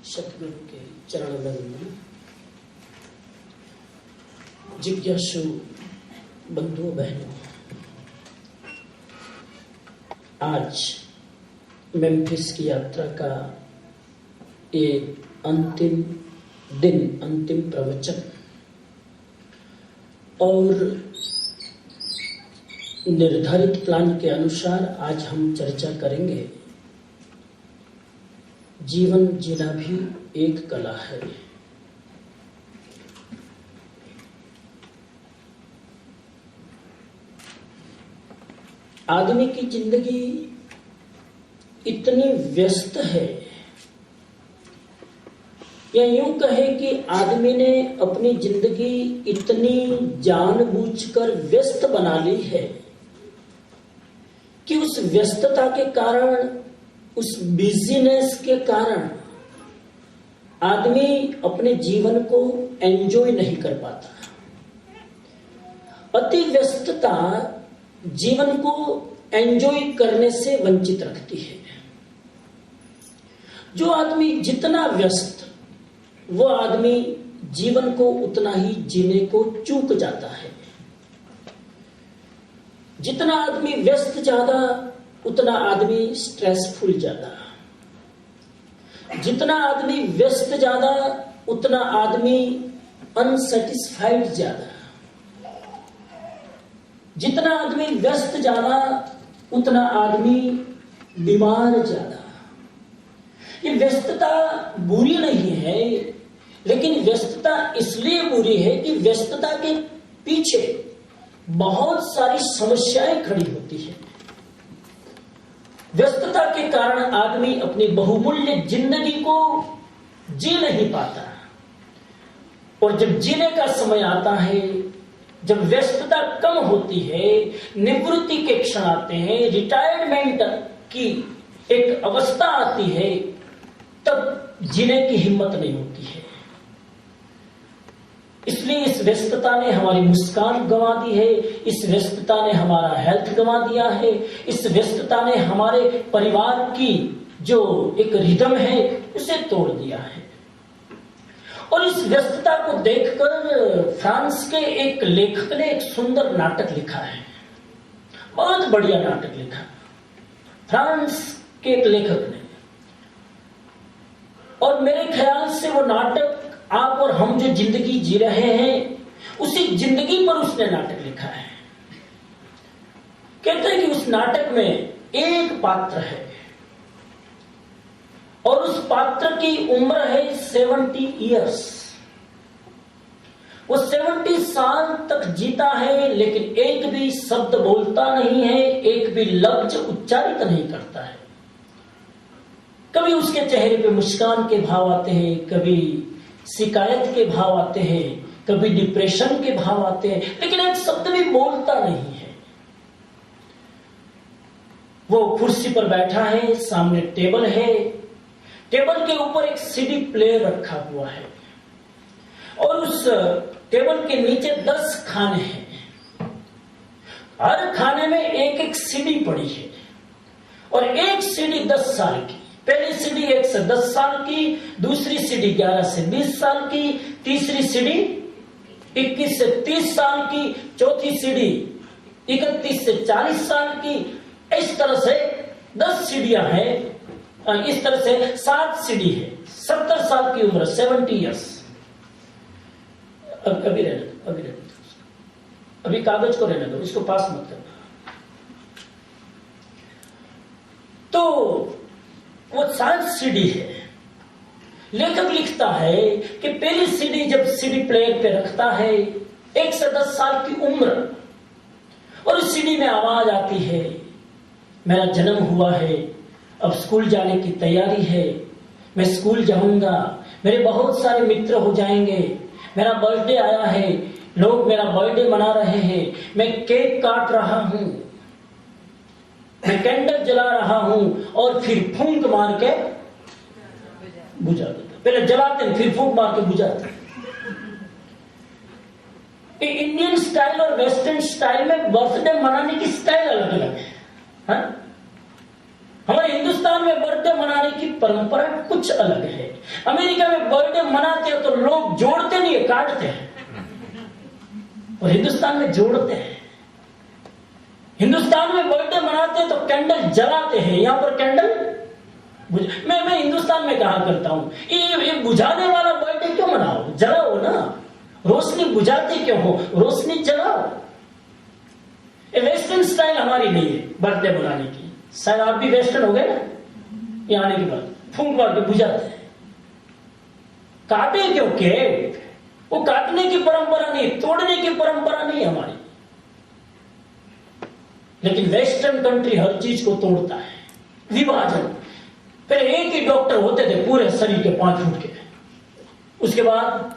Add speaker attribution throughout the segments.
Speaker 1: सतगुरु के चरण में वंदन। जिज्ञासु बंधुओं बहनों, आज मेम्फिस की यात्रा का ये अंतिम दिन, अंतिम प्रवचन, और निर्धारित प्लान के अनुसार आज हम चर्चा करेंगे जीवन जीना भी एक कला है। आदमी की जिंदगी इतनी व्यस्त है, या यूं कहे कि आदमी ने अपनी जिंदगी इतनी जानबूझकर व्यस्त बना ली है कि उस व्यस्तता के कारण, उस बिजीनेस के कारण आदमी अपने जीवन को एंजॉय नहीं कर पाता। अति व्यस्तता जीवन को एंजॉय करने से वंचित रखती है। जो आदमी जितना व्यस्त, वो आदमी जीवन को उतना ही जीने को चूक जाता है। जितना आदमी व्यस्त ज्यादा, उतना आदमी स्ट्रेसफुल ज्यादा। जितना आदमी व्यस्त ज्यादा, उतना आदमी अनसेटिस्फाइड ज्यादा। जितना आदमी व्यस्त ज्यादा, उतना आदमी बीमार ज्यादा। ये व्यस्तता बुरी नहीं है, लेकिन व्यस्तता इसलिए बुरी है कि व्यस्तता के पीछे बहुत सारी समस्याएं खड़ी होती है। व्यस्तता के कारण आदमी अपनी बहुमूल्य जिंदगी को जी नहीं पाता, और जब जीने का समय आता है, जब व्यस्तता कम होती है, निवृत्ति के क्षण आते हैं, रिटायरमेंट की एक अवस्था आती है, तब जीने की हिम्मत नहीं होती है। इसलिए इस व्यस्तता ने हमारी मुस्कान गंवा दी है, इस व्यस्तता ने हमारा हेल्थ गंवा दिया है, इस व्यस्तता ने हमारे परिवार की जो एक रिदम है उसे तोड़ दिया है। और इस व्यस्तता को देखकर फ्रांस के एक लेखक ने एक सुंदर नाटक लिखा है, बहुत बढ़िया नाटक लिखा, फ्रांस के एक लेखक ने। और मेरे ख्याल से वो नाटक आप और हम जो जिंदगी जी रहे हैं, उसी जिंदगी पर उसने नाटक लिखा है। कहते हैं कि उस नाटक में एक पात्र है, और उस पात्र की उम्र है 70 इयर्स। वो 70 साल तक जीता है, लेकिन एक भी शब्द बोलता नहीं है, एक भी लफ्ज उच्चारित नहीं करता है। कभी उसके चेहरे पे मुस्कान के भाव आते हैं, कभी शिकायत के भाव आते हैं, कभी डिप्रेशन के भाव आते हैं, लेकिन एक शब्द भी बोलता नहीं है। वो कुर्सी पर बैठा है, सामने टेबल है, टेबल के ऊपर एक सीडी प्लेयर रखा हुआ है, और उस टेबल के नीचे 10 खाने हैं। हर खाने में एक एक सीडी पड़ी है, और एक सीडी 10 साल की। पहली सीडी 1 से 10 साल की, दूसरी सीडी 11 से 20 साल की, तीसरी सीडी 21 से 30 साल की, चौथी सीडी 31 से 40 साल की। इस तरह से 10 सीढ़ियां हैं। इस तरह से 7 सीढ़ी है। 70 साल की उम्र, 70 इयर्स। अभी रहने दो, अभी कागज को रहने दो, इसको पास मत करना। तो वो 7 सीडी है। लेखक लिखता है कि पहली सीडी जब सीडी प्लेयर पे रखता है, 1 से 10 साल की उम्र, और उस सीडी में आवाज आती है, मेरा जन्म हुआ है, अब स्कूल जाने की तैयारी है, मैं स्कूल जाऊंगा, मेरे बहुत सारे मित्र हो जाएंगे, मेरा बर्थडे आया है, लोग मेरा बर्थडे मना रहे हैं, मैं केक काट रहा हूं, मैं कैंडल जला रहा हूं, और फिर फूंक मार के बुझा देता। पहले जलाते हैं, फिर फूंक मार के बुझाते हैं। इंडियन स्टाइल और वेस्टर्न स्टाइल में बर्थडे मनाने की स्टाइल अलग अलग है। हमारे हिंदुस्तान में बर्थडे मनाने की परंपरा कुछ अलग है। अमेरिका में बर्थडे मनाते हैं तो लोग जोड़ते नहीं है, काटते हैं, और हिंदुस्तान में जोड़ते हैं। हिंदुस्तान में बर्थडे मनाते हैं तो कैंडल जलाते हैं, यहां पर कैंडल मैं हिंदुस्तान में कहा करता हूं, ये बुझाने वाला बर्थडे क्यों मनाओ, जलाओ ना। रोशनी बुझाते क्यों हो, रोशनी जलाओ। वेस्टर्न स्टाइल हमारी नहीं है बर्थडे मनाने की। शायद आप भी वेस्टर्न हो गए ना, ये आने के बाद फूंक मार के बुझाते हैं। काटे क्यों केक, वो काटने की परंपरा नहीं, तोड़ने की परंपरा नहीं हमारी। लेकिन वेस्टर्न कंट्री हर चीज को तोड़ता है, विभाजन। पहले एक ही डॉक्टर होते थे पूरे शरीर के 5 फुट के, उसके बाद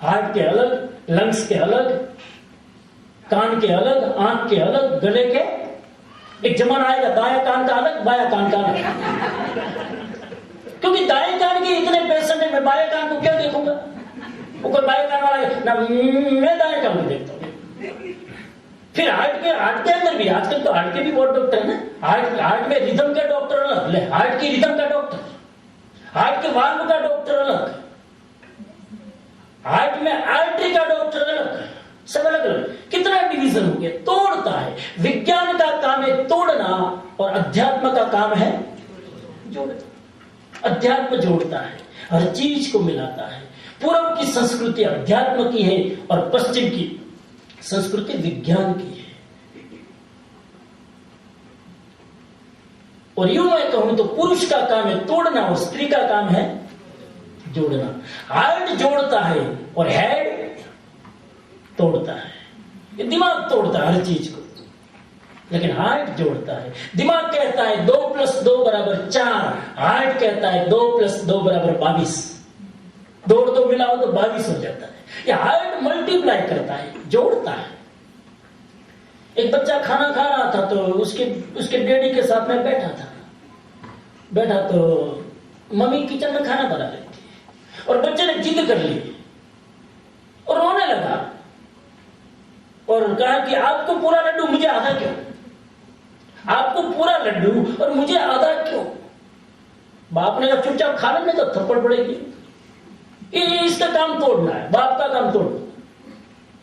Speaker 1: हार्ट के अलग, लंग्स के अलग, कान के अलग, आंख के अलग, गले के। एक जमाना आएगा दाया कान का अलग, बाया कान का अलग, क्योंकि दाएं कान के इतने पेशेंट है, मैं बाया कान को क्या देखूंगा। वो कोई बाया कान वाला ना, मैं दाएं कान को देखता हूं। फिर हार्ट के अंदर भी आजकल तो हार्ट के भी बहुत डॉक्टर है ना। हार्ट में रिदम का डॉक्टर अलग, हार्ट की रिदम का डॉक्टर, हार्ट के वाल्व का डॉक्टर अलग, हार्ट में आर्टरी का डॉक्टर अलग, सब अलग अलग। कितना डिवीजन हो गया, तोड़ता है। विज्ञान का काम है तोड़ना, और अध्यात्म का काम है जोड़ना। अध्यात्म जोड़ता है, हर चीज को मिलाता है। पूर्व की संस्कृति अध्यात्म की है और पश्चिम की संस्कृति विज्ञान की है। और यूं मैं कहूं तो पुरुष का काम है तोड़ना और स्त्री का काम है जोड़ना। हार्ट जोड़ता है और हेड तोड़ता है। ये दिमाग तोड़ता है हर चीज को, लेकिन हार्ट जोड़ता है। दिमाग कहता है 2 + 2 = 4, हार्ट कहता है 2 + 2 = 22। 2 मिलाओ तो 22 हो जाता है। ये हार्ट मल्टीप्लाई करता है, जोड़ता है। एक बच्चा खाना खा रहा था तो उसके डैडी के साथ में बैठा तो मम्मी किचन में खाना बना रही थी, और बच्चे ने जिद कर ली और रोने लगा और कहा कि आपको पूरा लड्डू, मुझे आधा क्यों? आपको पूरा लड्डू और मुझे आधा क्यों? बाप ने कहा चुपचाप खा लेने तो थप्पड़ पड़ेगी। इसका काम तोड़ना है, बाप का काम तोड़ना,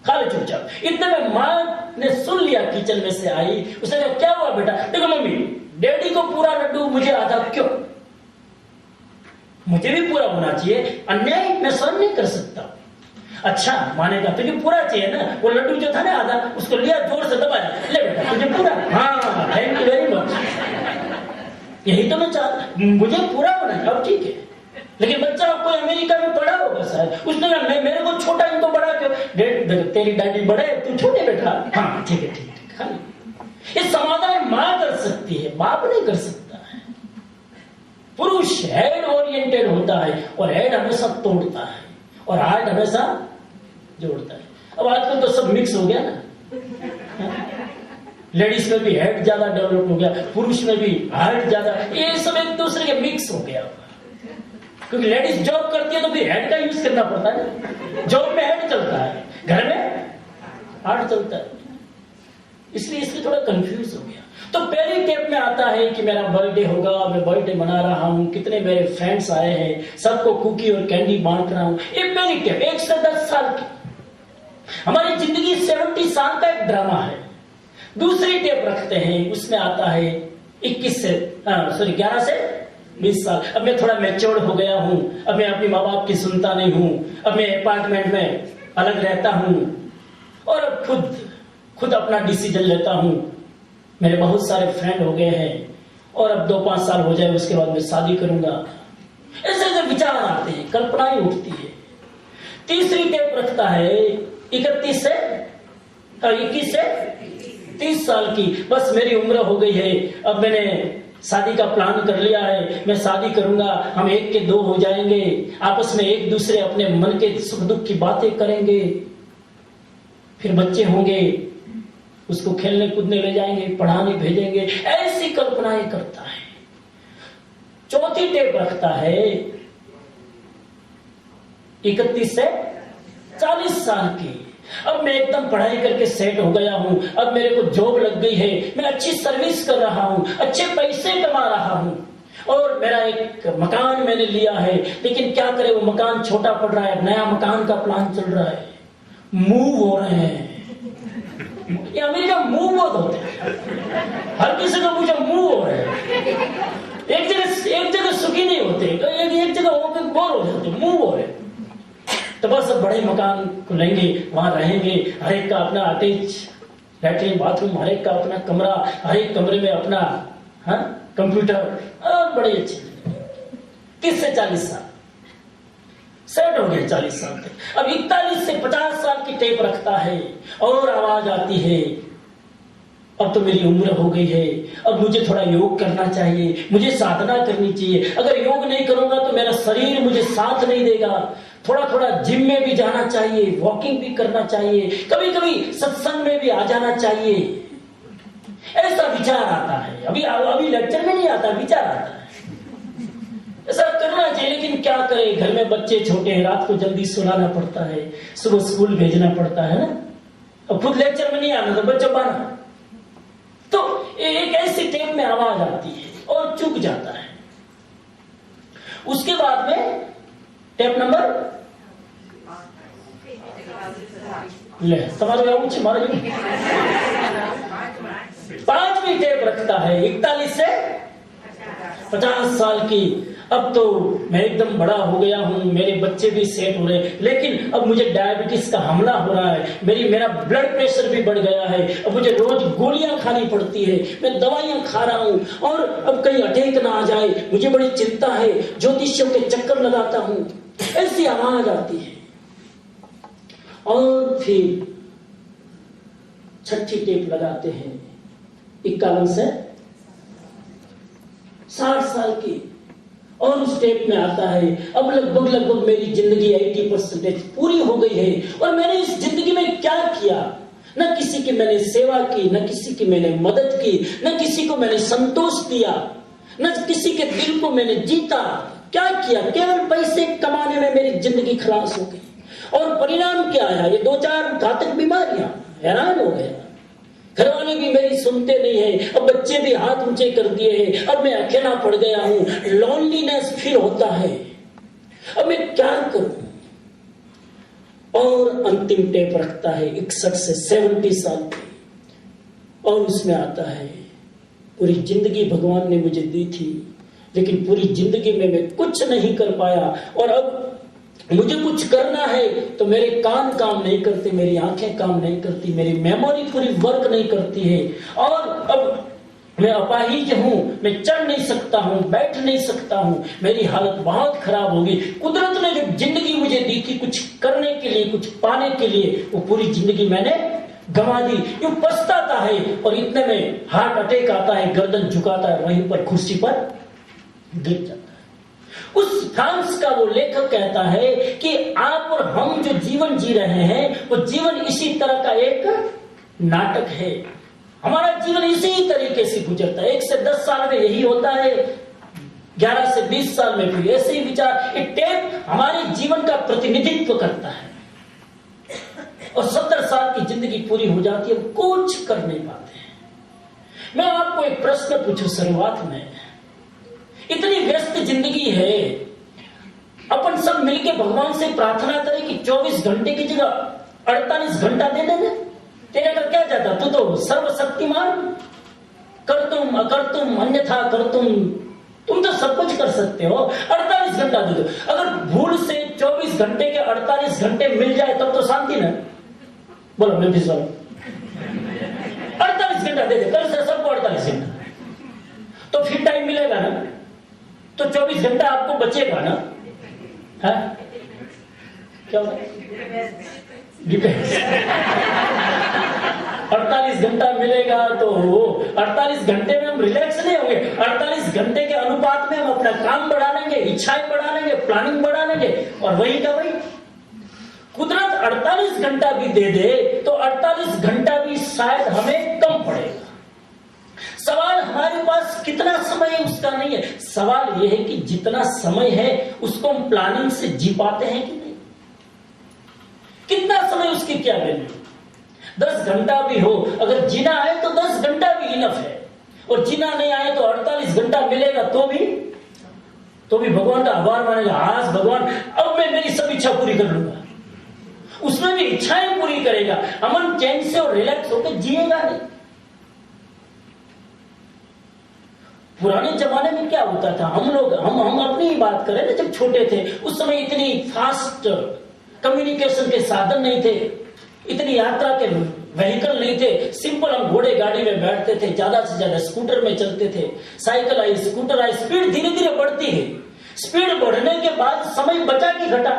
Speaker 1: खा ले चुपचाप। इतने में माँ ने सुन लिया, किचन में से आई। उसने कहा क्या हुआ बेटा? देखो मम्मी, डैडी को पूरा लड्डू, मुझे आधा क्यों? मुझे भी पूरा होना चाहिए, अन्याय मैं सहन नहीं कर सकता। अच्छा मानेगा, तुझे पूरा चाहिए ना? वो लड्डू जो था ना आधा, उसको लिया, जोर से दबाया, ले बेटा तुझे पूरा। हाँ थैंक यू वेरी मच, यही तो मैं चाहता, मुझे पूरा होना है। अब ठीक है। लेकिन बच्चा कोई अमेरिका में पढ़ा होगा शायद, उसने कहा मेरे को छोटा, इनको बड़ा क्यों? तेरी डैडी बड़े, तू छोटे बेटा। हाँ ठीक है खाली। ये समाधान मां कर सकती है, बाप नहीं कर सकता है। पुरुष हेड ओरिएंटेड होता है और हेड हमेशा तोड़ता है और हार्ट हमेशा जोड़ता है। अब आजकल तो सब मिक्स हो गया ना, लेडीज में भी हेड ज्यादा डेवलप हो गया, पुरुष में भी हार्ट ज्यादा, ये सब एक दूसरे के मिक्स हो गया। क्योंकि लेडीज जॉब करती है तो फिर हेड का यूज करना पड़ता है ना। जॉब में हेड चलता है, घर में हार्ट चलता है, इसलिए इसलिए थोड़ा कंफ्यूज हो गया। तो पहली टेप में आता है कि मेरा बर्थडे होगा, मैं बर्थडे मना रहा हूं, कितने मेरे फ्रेंड्स आए हैं, सबको कुकी और कैंडी बांट रहा हूं। ये पहली टेप 1 से 10 साल की। हमारी जिंदगी 70 साल का एक ड्रामा है। दूसरी टेप रखते हैं, उसमें आता है 11 से 20 साल। अब मैं थोड़ा मैच्योर हो गया हूं, अब मैं अपनी माँ बाप की सुनता नहीं हूं, अब मैं अपार्टमेंट में अलग रहता हूं और अब खुद अपना डिसीजन लेता हूं। मेरे बहुत सारे फ्रेंड हो गए हैं और अब 2-5 साल हो जाए उसके बाद मैं शादी करूंगा। ऐसे ऐसे विचार आते हैं, कल्पनाएं उठती है। तीसरी टेप रखता है 21 से 30 साल की। बस मेरी उम्र हो गई है, अब मैंने शादी का प्लान कर लिया है, मैं शादी करूंगा, हम 1 के 2 हो जाएंगे, आपस में एक दूसरे अपने मन के सुख दुख की बातें करेंगे, फिर बच्चे होंगे, उसको खेलने कूदने ले जाएंगे, पढ़ाने भेजेंगे, ऐसी कल्पनाएं करता है। चौथी टेप रखता है 31 से 40 साल की। अब मैं एकदम पढ़ाई करके सेट हो गया हूं, अब मेरे को जॉब लग गई है, मैं अच्छी सर्विस कर रहा हूं, अच्छे पैसे कमा रहा हूं और मेरा एक मकान मैंने लिया है, लेकिन क्या करे वो मकान छोटा पड़ रहा है, नया मकान का प्लान चल रहा है, मूव हो रहे हैं। ये अमेरिका मूव बहुत होते हैं, हर किसी को पूछो मूव हो रहे हैं, एक जगह सुखी नहीं होते, एक जगह होकर बोर हो जाते, मूव हो रहे। तो बस अब बड़े मकान को लेंगे, वहां रहेंगे, हर एक का अपना अटैच लैट्रिन बाथरूम, हर एक का अपना कमरा, हर एक कमरे में अपना कंप्यूटर, और बड़े अच्छे 30 से 40 साल सेट हो गए, 40 साल तक। अब 41 से 50 साल की टेप रखता है और आवाज आती है, अब तो मेरी उम्र हो गई है, अब मुझे थोड़ा योग करना चाहिए, मुझे साधना करनी चाहिए, अगर योग नहीं करूंगा तो मेरा शरीर मुझे साथ नहीं देगा, थोड़ा थोड़ा जिम में भी जाना चाहिए, वॉकिंग भी करना चाहिए, कभी कभी सत्संग में भी आ जाना चाहिए। ऐसा विचार आता है, अभी लेक्चर में नहीं आता, विचार आता है, ऐसा करना चाहिए। लेकिन क्या करें, घर में बच्चे छोटे हैं, रात को जल्दी सुलाना पड़ता है, सुबह स्कूल भेजना पड़ता है ना, और खुद लेक्चर में नहीं आना तो बच्चों पाना, तो एक ऐसी टेप में आवाज आती है और चुक जाता है। उसके बाद में टेप नंबर ले तुम्हारे मारो 5वीं टेप रखता है, 41 से 50 साल की। अब तो मैं एकदम बड़ा हो गया हूं, मेरे बच्चे भी सेट हो रहे, लेकिन अब मुझे डायबिटीज का हमला हो रहा है, मेरा ब्लड प्रेशर भी बढ़ गया है, अब मुझे रोज गोलियां खानी पड़ती है, मैं दवाइयां खा रहा हूं, और अब कहीं अटैक ना आ जाए, मुझे बड़ी चिंता है, ज्योतिषियों के चक्कर लगाता हूं। ऐसी आवाज आती है। और फिर 6ठी टेप लगाते हैं, 51 से 60 साल की, और उस टेप में आता है, अब लगभग मेरी जिंदगी 80% पूरी हो गई है, और मैंने इस जिंदगी में क्या किया, न किसी की मैंने सेवा की, न किसी की मैंने मदद की, न किसी को मैंने संतोष दिया, न किसी के दिल को मैंने जीता, क्या किया, केवल पैसे कमाने में मेरी जिंदगी खलास हो गई। और परिणाम क्या आया, ये 2-4 घातक बीमारियां, हैरान हो गया, घर वाले भी मेरी सुनते नहीं है, अब बच्चे भी हाथ ऊंचे कर दिए हैं, अब मैं अकेला पड़ गया हूं, लोनलीनेस फील होता है, अब मैं क्या करूं। और अंतिम टेप रखता है 61 से 70 साल की, और उसमें आता है, पूरी जिंदगी भगवान ने मुझे दी थी, लेकिन पूरी जिंदगी में मैं कुछ नहीं कर पाया, और अब मुझे कुछ करना है तो मेरे कान काम नहीं करते, मेरी आंखें काम नहीं करती, मेरी मेमोरी पूरी वर्क नहीं करती है, और अब मैं अपाहिज हूं, मैं चढ़ नहीं सकता हूं, बैठ नहीं सकता हूं, मेरी हालत बहुत खराब होगी। कुदरत ने जो जिंदगी मुझे दी थी कुछ करने के लिए, कुछ पाने के लिए, वो पूरी जिंदगी मैंने गंवा दी। यूं पछताता है, और इतने में हार्ट अटैक आता है, गर्दन झुकाता है, वहीं पर कुर्सी पर गिर जाता है। उस फ्रांस का वो लेखक कहता है कि आप और हम जो जीवन जी रहे हैं, वो जीवन इसी तरह का एक नाटक है, हमारा जीवन इसी तरीके से गुजरता है, 1 से 10 साल में यही होता है, 11 से 20 साल में भी ऐसे ही विचार। एक टेप हमारे जीवन का प्रतिनिधित्व करता है, और 70 साल की जिंदगी पूरी हो जाती है, कुछ कर नहीं पाते हैं। मैं आपको एक प्रश्न पूछूं शुरुआत में, इतनी व्यस्त जिंदगी है, अपन सब मिलके भगवान से प्रार्थना करें कि 24 घंटे की जगह 48 घंटा दे देना, तेरे का क्या जाता, तू तो सर्वशक्तिमान, कर तुम अकर तुम अन्यथा कर तुम तो सब कुछ कर सकते हो, 48 घंटा दे दो। अगर भूल से 24 घंटे के 48 घंटे मिल जाए तब तो शांति ना, बोलो मैं भी 48 घंटा दे दे, कल से सबको 48 घंटा, तो फिर टाइम मिलेगा ना, तो 24 घंटा आपको बचेगा ना, है क्या डिपेंड्स 48 घंटा मिलेगा तो 48 घंटे में हम रिलैक्स नहीं होंगे, 48 घंटे के अनुपात में हम अपना काम बढ़ा लेंगे, इच्छाएं बढ़ा लेंगे, प्लानिंग बढ़ा लेंगे, और वही का वही। कुदरत 48 घंटा भी दे दे तो 48 घंटा भी शायद हमें कम पड़ेगा। सवाल हमारे पास कितना समय है उसका नहीं है, सवाल यह है कि जितना समय है उसको हम प्लानिंग से जी पाते हैं कि नहीं। कितना समय उसकी क्या वैल्यू? 10 घंटा भी हो, अगर जीना है तो 10 घंटा भी इनफ है, और जीना नहीं आए तो 48 घंटा मिलेगा तो भी भगवान का आभार मानेगा। आज भगवान, अब मैं मेरी सब इच्छा पूरी कर लूंगा। उसमें भी इच्छाएं पूरी करेगा, अमन चैन से और रिलैक्स होकर जिएगा नहीं। पुराने जमाने में क्या होता था, हम अपनी ही बात करें ना, जब छोटे थे उस समय इतनी फास्ट कम्युनिकेशन के साधन नहीं थे, इतनी यात्रा के व्हीकल नहीं थे। सिंपल हम घोड़े गाड़ी में बैठते थे, ज्यादा से ज्यादा स्कूटर में चलते थे। साइकिल आई, स्कूटर आई, स्पीड धीरे धीरे बढ़ती है। स्पीड बढ़ने के बाद समय बचा कि घटा?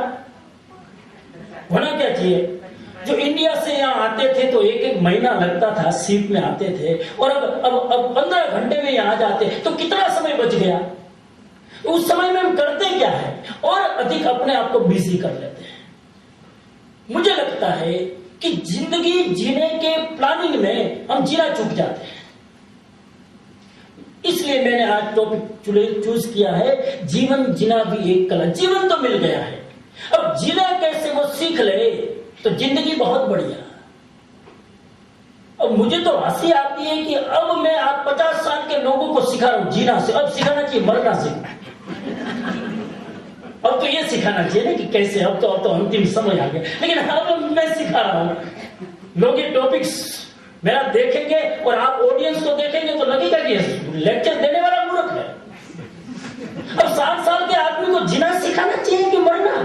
Speaker 1: होना क्या चाहिए? जो इंडिया से यहाँ आते थे तो एक महीना लगता था, सीट में आते थे, और अब 15 घंटे में यहाँ जाते, तो कितना समय बच गया? उस समय में हम करते क्या है, और अधिक अपने आप को बिजी कर लेते हैं। मुझे लगता है कि जिंदगी जीने के प्लानिंग में हम जीना चूक जाते हैं। इसलिए मैंने आज टॉपिक चूज किया है, जीवन जीना भी एक कला। जीवन तो मिल गया है, अब जीना कैसे वो सीख ले तो जिंदगी बहुत बढ़िया। अब मुझे तो हंसी आती है कि अब मैं आप 50 साल के लोगों को सिखा रहा हूं जीना से। अब सिखाना चाहिए मरना से। अब तो ये सिखाना चाहिए ना कि कैसे, अब तो अंतिम समय आ गया, लेकिन अब मैं सिखा रहा हूं। लोग ये टॉपिक्स मेरा देखेंगे और आप ऑडियंस को देखेंगे तो लगेगा कि लेक्चर देने वाला मूर्ख है। अब 60 साल के आदमी को जीना सिखाना चाहिए कि मरना?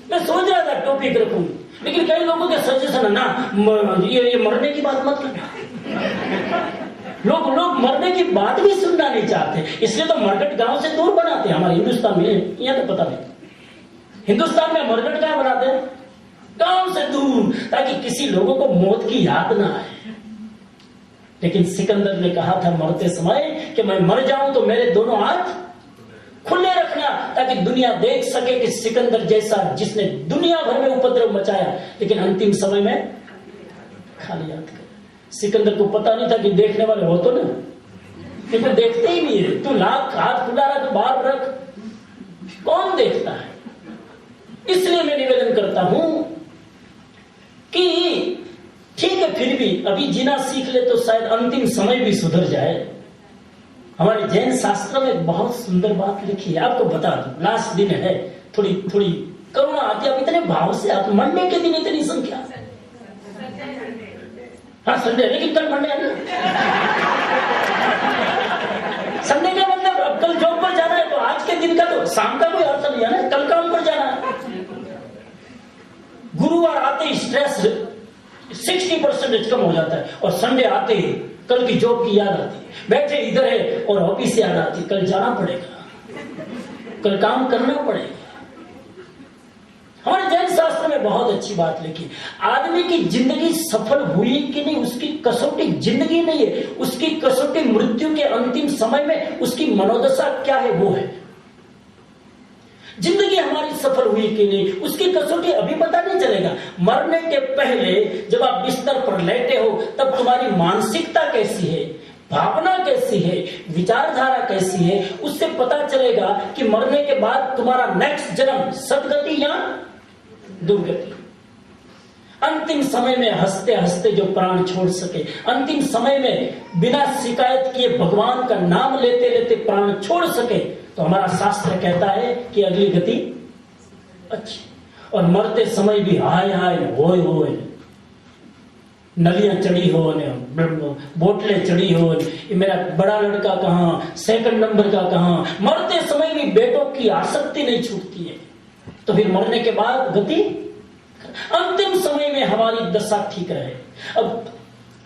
Speaker 1: मैं सोच रहा था टॉपिक रखूं, लेकिन कई लोगों के सजेशन है ना, ये मरने की बात मत करना। लोग मरने की बात भी सुनना नहीं चाहते, इसलिए तो मरघट गांव से दूर बनाते हैं। हमारे हिंदुस्तान में यह तो पता नहीं, हिंदुस्तान में मरघट क्या बनाते हैं? गांव से दूर, ताकि किसी लोगों को मौत की याद ना आए। लेकिन सिकंदर ने कहा था मरते समय कि मैं मर जाऊं तो मेरे दोनों हाथ खुले रखना, ताकि दुनिया देख सके कि सिकंदर जैसा जिसने दुनिया भर में उपद्रव मचाया, लेकिन अंतिम समय में खाली हाथ गया। सिकंदर को पता नहीं था कि देखने वाले हो तो ना, लेकिन देखते ही नहीं है। तू लाख हाथ खुला रहा तो बाहर रख, कौन देखता है? इसलिए मैं निवेदन करता हूं कि ठीक है, फिर भी अभी जीना सीख ले तो शायद अंतिम समय भी सुधर जाए। हमारे जैन शास्त्र में बहुत सुंदर बात लिखी है, आपको बता दूं। लास्ट दिन है, थोड़ी करुणा आती है। आप इतने भाव से, आप मंडे के दिन इतनी संख्या, हाँ संडे, लेकिन कल मंडे है ना। संडे का मतलब अब कल जॉब पर जाना है, तो आज के दिन का तो शाम का कोई अर्थ नहीं है ना, कल काम पर जाना है। गुरुवार आते ही स्ट्रेस 60% कम हो जाता है, और संडे आते ही कल की जॉब की याद आती है। बैठे इधर है और ऑफिस से याद आती, कल जाना पड़ेगा, कल काम करना पड़ेगा। हमारे जैन शास्त्र में बहुत अच्छी बात लिखी, आदमी की जिंदगी सफल हुई कि नहीं उसकी कसौटी जिंदगी नहीं है, उसकी कसौटी मृत्यु के अंतिम समय में उसकी मनोदशा क्या है वो है। जिंदगी हमारी सफल हुई कि नहीं उसकी कसौटी अभी पता नहीं चलेगा। मरने के पहले जब आप बिस्तर पर लेटे हो तब तुम्हारी मानसिकता कैसी है, भावना कैसी है, विचारधारा कैसी है, उससे पता चलेगा कि मरने के बाद तुम्हारा नेक्स्ट जन्म सदगति या दुर्गति। अंतिम समय में हंसते हंसते जो प्राण छोड़ सके, अंतिम समय में बिना शिकायत किए भगवान का नाम लेते लेते प्राण छोड़ सके, तो हमारा शास्त्र कहता है कि अगली गति अच्छी। और मरते समय भी हाय हाय होय होय, नलियां चढ़ी हो, बोतलें चढ़ी हो, मेरा बड़ा लड़का कहाँ, सेकंड नंबर का कहाँ। मरते समय भी बेटों की आसक्ति नहीं छूटती है, तो फिर मरने के बाद गति। अंतिम समय में हमारी दशा ठीक रहे। अब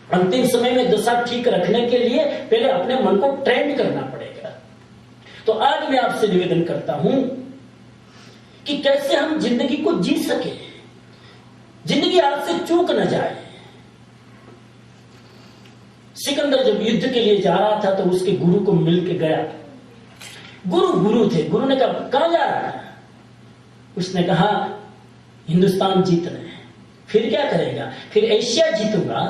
Speaker 1: अंतिम समय में दशा ठीक रखने के लिए पहले अपने मन को ट्रेंड करना पड़ेगा। तो आज मैं आपसे निवेदन करता हूं कि कैसे हम जिंदगी को जी सके, जिंदगी आपसे चूक न जाए। सिकंदर जब युद्ध के लिए जा रहा था तो उसके गुरु को मिल के गया। गुरु थे। गुरु ने कहा कहां जा रहा है? उसने कहा हिंदुस्तान जीतना है। फिर क्या करेगा? फिर एशिया जीतूंगा,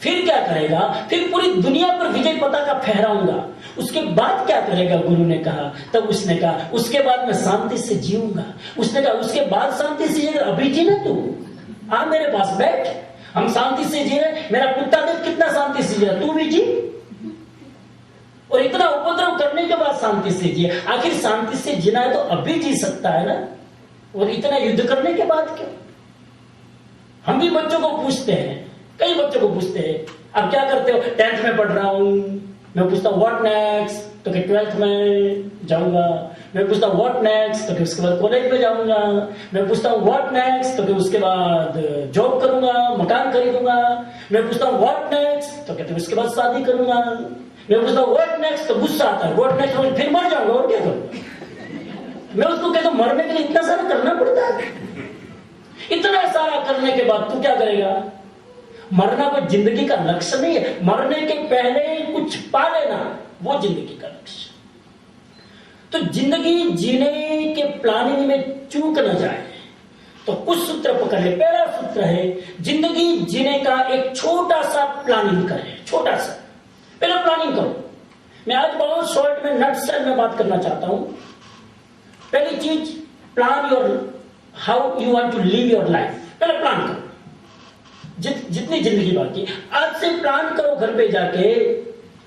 Speaker 1: फिर क्या करेगा? फिर पूरी दुनिया पर विजय पताका फहराऊंगा। उसके बाद क्या करेगा? गुरु ने कहा। तब उसने कहा उसके बाद मैं शांति से जीऊंगा। उसने कहा उसके बाद शांति से जीना, अभी जीना तू, आ मेरे पास बैठ, हम शांति से जी रहे। मेरा कुत्ता देख कितना शांति से जी रहा, तू भी जी। और इतना उपद्रव करने के बाद शांति से जी। आखिर शांति से जीना है तो अभी जी सकता है ना, और इतना युद्ध करने के बाद क्यों? हम भी बच्चों को पूछते हैं, कई बच्चों को पूछते हैं अब क्या करते हो? 10th में पढ़ रहा हूं। मैं पूछता हूँ व्हाट नेक्स्ट, तो कि 12th में जाऊंगा। मैं पूछता हूँ व्हाट नेक्स्ट, तो कि उसके बाद कॉलेज में जाऊंगा। मैं पूछता हूँ व्हाट नेक्स्ट, तो कि उसके बाद जॉब करूंगा, मकान खरीदूंगा। मैं पूछता हूँ व्हाट नेक्स्ट, तो कहते उसके बाद शादी करूंगा। मैं पूछता हूँ व्हाट नेक्स्ट, तो गुस्सा आता है, व्हाट नेक्स्ट फिर मर जाऊंगा और क्या करूंगा। मैं उसको कहता हूँ मरने के लिए इतना सारा करना पड़ता है? इतना सारा करने के बाद तू क्या करेगा? मरना कोई जिंदगी का लक्ष्य नहीं है। मरने के पहले ही कुछ पा लेना वो जिंदगी का लक्ष्य। तो जिंदगी जीने के प्लानिंग में चूक न जाए तो कुछ सूत्र पकड़ ले। पहला सूत्र है जिंदगी जीने का एक छोटा सा प्लानिंग करें। छोटा सा पहले प्लानिंग करो। मैं आज बहुत शॉर्ट में नटशेल में बात करना चाहता हूं। पहली चीज, plan your how you want to live your life. पहले प्लान करो। जितनी जिंदगी बाकी, आज से प्लान करो। घर पे जाके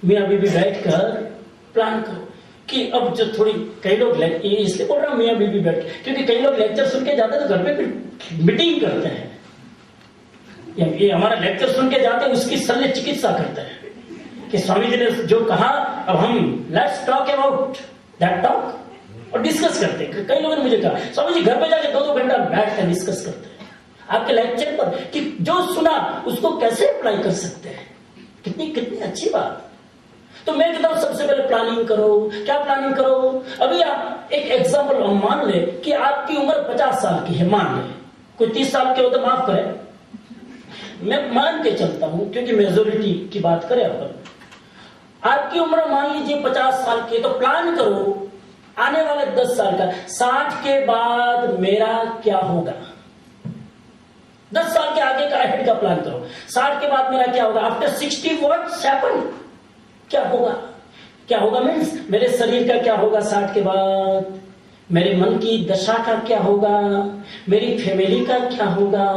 Speaker 1: मियां बीबी बैठकर प्लान करो कि अब जो थोड़ी, कई लोग इसलिए बोल रहा हूं मियां बीबी बैठ, क्योंकि कई लोग लेक्चर सुन के जाते हैं तो घर पे फिर मीटिंग करते हैं। ये हमारा लेक्चर सुन के जाते हैं, उसकी शल्य चिकित्सा करते हैं कि स्वामी जी ने जो कहा, अब हम let's talk about that talk, और डिस्कस करते हैं। कई लोगों ने मुझे कहा स्वामी जी घर पे जाके 2-2 घंटा बैठकर डिस्कस करते हैं आपके लेक्चर पर कि जो सुना उसको कैसे अप्लाई कर सकते हैं। कितनी कितनी अच्छी बात। तो मैं कहता हूं सबसे पहले प्लानिंग करो। क्या प्लानिंग करो? अभी आप एक एग्जांपल हम मान ले कि आपकी उम्र 50 साल की है, मान ले। कोई 30 साल के हो तो माफ करें, मैं मान के चलता हूं क्योंकि मेजोरिटी की बात करें अपन। आपकी उम्र मान लीजिए 50 साल की, तो प्लान करो आने वाले 10 साल का। 60 के बाद मेरा क्या होगा? 10 साल के आगे का अहेड का प्लान करो। 60 के बाद मेरा क्या होगा? आफ्टर 60 व्हाट्स हैपन, क्या होगा? क्या होगा मीन्स मेरे शरीर का क्या होगा 60 के बाद, मेरे मन की दशा का क्या होगा, मेरी फैमिली का क्या होगा।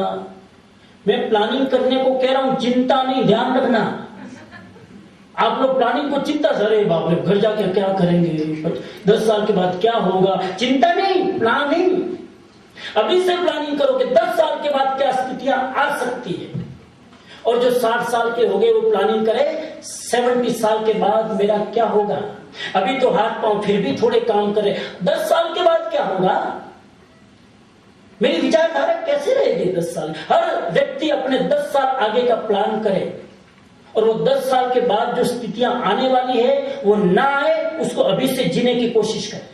Speaker 1: मैं प्लानिंग करने को कह रहा हूं, चिंता नहीं, ध्यान रखना। आप लोग प्लानिंग को चिंता से, अरे बाप रे घर जाके क्या करेंगे, 10 साल के बाद क्या होगा। चिंता नहीं, प्लानिंग। अभी से प्लानिंग करो कि 10 साल के बाद क्या स्थितियां आ सकती है। और जो 60 साल के हो गए वो प्लानिंग करे 70 साल के बाद मेरा क्या होगा। अभी तो हाथ पांव फिर भी थोड़े काम करे, 10 साल के बाद क्या होगा, मेरी विचारधारा कैसे रहेगी 10 साल। हर व्यक्ति अपने 10 साल आगे का प्लान करे और वो 10 साल के बाद जो स्थितियां आने वाली है वो ना आए, उसको अभी से जीने की कोशिश करें।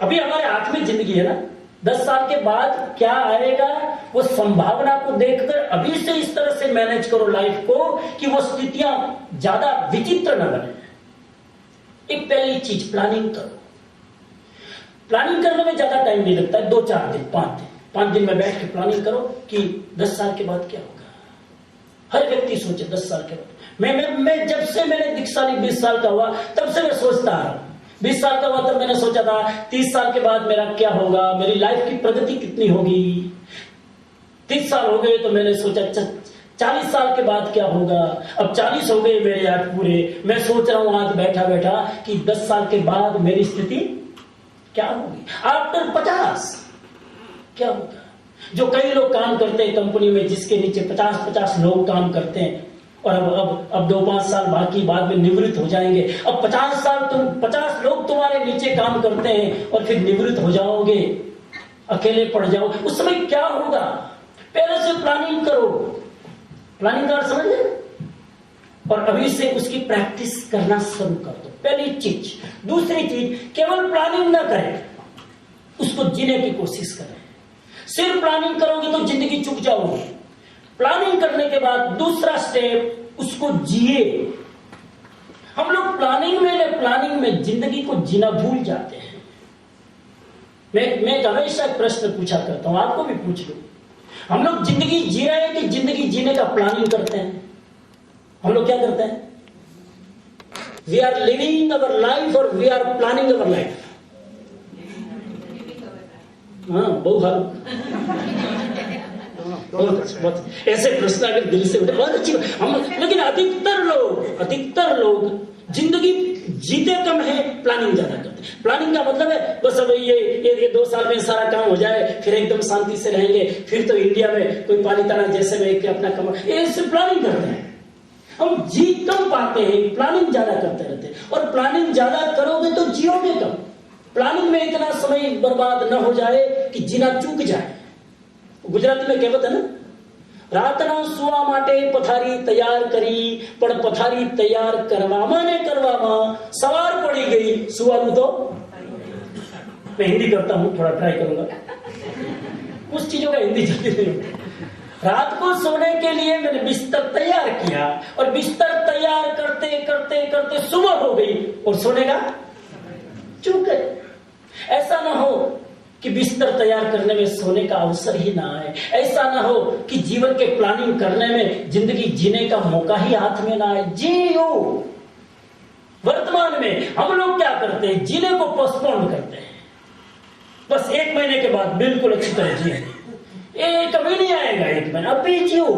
Speaker 1: अभी हमारे हाथ में जिंदगी है ना, 10 साल के बाद क्या आएगा वो संभावना को देखकर अभी से इस तरह से मैनेज करो लाइफ को कि वो स्थितियां ज्यादा विचित्र न बने। एक पहली चीज, प्लानिंग करो। प्लानिंग करने में ज्यादा टाइम नहीं लगता है, 2-4 दिन, 5 दिन में बैठ के प्लानिंग करो कि 10 साल के बाद क्या होगा। हर व्यक्ति सोचे 10 साल के बाद। मैं जब से मैंने दीक्षानी 20 साल का हुआ तब से मैं सोचता आ रहा हूं। 20 साल का हुआ तब मैंने सोचा था 30 साल के बाद मेरा क्या होगा, मेरी लाइफ की प्रगति कितनी होगी। 30 साल हो गए तो मैंने सोचा 40 साल के बाद क्या होगा। अब 40 हो गए मेरे आज पूरे, मैं सोच रहा हूं आज बैठा बैठा कि 10 साल के बाद मेरी स्थिति क्या होगी। आफ्टर 50 क्या होगा। जो कई लोग काम करते हैं कंपनी में, जिसके नीचे 50 लोग काम करते हैं, और अब 2-5 साल बाकी, बाद में निवृत्त हो जाएंगे। अब 50 लोग तुम्हारे नीचे काम करते हैं और फिर निवृत्त हो जाओगे, अकेले पड़ जाओ, उस समय क्या होगा। पहले से प्लानिंग करो। प्लानिंग का समझ ले, और अभी से उसकी प्रैक्टिस करना शुरू कर दो। पहली चीज। दूसरी चीज, केवल प्लानिंग ना करें, उसको जीने की कोशिश करें। सिर्फ प्लानिंग करोगे तो जिंदगी चूक जाओगे। प्लानिंग करने के बाद दूसरा स्टेप, उसको जिए। हम लोग प्लानिंग में जिंदगी को जीना भूल जाते हैं। मैं हमेशा एक प्रश्न पूछा करता हूं, आपको भी पूछ लो। हम लोग जिंदगी जी रहे हैं कि जिंदगी जीने का प्लानिंग करते हैं? हम लोग क्या करते हैं? We are living our life और we are planning our life. हाँ, बहुत ऐसे प्रश्न अगर दिल से उठे बहुत अच्छी बात। हम लेकिन अधिकतर लोग जिंदगी जीते कम है, प्लानिंग ज्यादा करते हैं। प्लानिंग का मतलब है बस अब ये 2 साल में सारा काम हो जाए, फिर एकदम शांति से रहेंगे, फिर तो इंडिया में कोई पालिताना जैसे में कि अपना कमा, ऐसे प्लानिंग करते हैं। हम जी कम पाते हैं, प्लानिंग ज्यादा करते रहते हैं। और प्लानिंग ज्यादा करोगे तो जियोगे कम। प्लानिंग में इतना समय बर्बाद न हो जाए कि जीना चूक जाए। गुजराती में कहेवत है ना, રાતના સુવા માટે પથારી તૈયાર કરી પણ પથારી તૈયાર કરવામાં ને કરવામાં સવાર પડી ગઈ, સુવાનું તો मैं हिंदी करता हूं, थोड़ा ट्राई करूंगा। कुछ चीजों का हिंदी जल्दी नहीं होता। रात को सोने के लिए मैंने बिस्तर तैयार किया और बिस्तर तैयार करते करते करते सुबह हो गई और सोने का चूक गए। ऐसा ना हो कि बिस्तर तैयार करने में सोने का अवसर ही ना आए। ऐसा ना हो कि जीवन के प्लानिंग करने में जिंदगी जीने का मौका ही हाथ में ना आए। जियो। वर्तमान में हम लोग क्या करते हैं? जीने को पोस्टपोन करते हैं। बस 1 महीने के बाद बिल्कुल अच्छी तरह जिए, ये कभी नहीं आएगा 1 महीना, अभी जियो।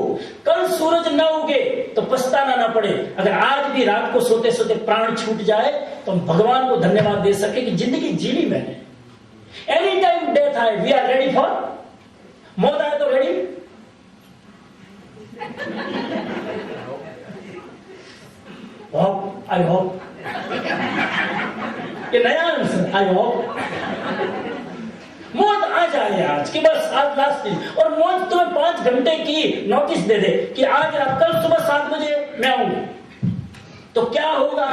Speaker 1: कल सूरज न उगे तो पछताना ना पड़े। अगर आज भी रात को सोते सोते प्राण छूट जाए तो हम भगवान को धन्यवाद दे सके कि जिंदगी जी ली मैंने। एनी टाइम डेथ आए, वी आर रेडी फॉर। मौत आए तो रेडी। होप, आई होप, ये नया आंसर, आई होप। मौत आ जाए आज कि बस आज लास्ट दिन, और मौत तुम्हें 5 घंटे की नोटिस दे दे कि आज रात, कल सुबह 7 बजे मैं आऊंगी, तो क्या होगा?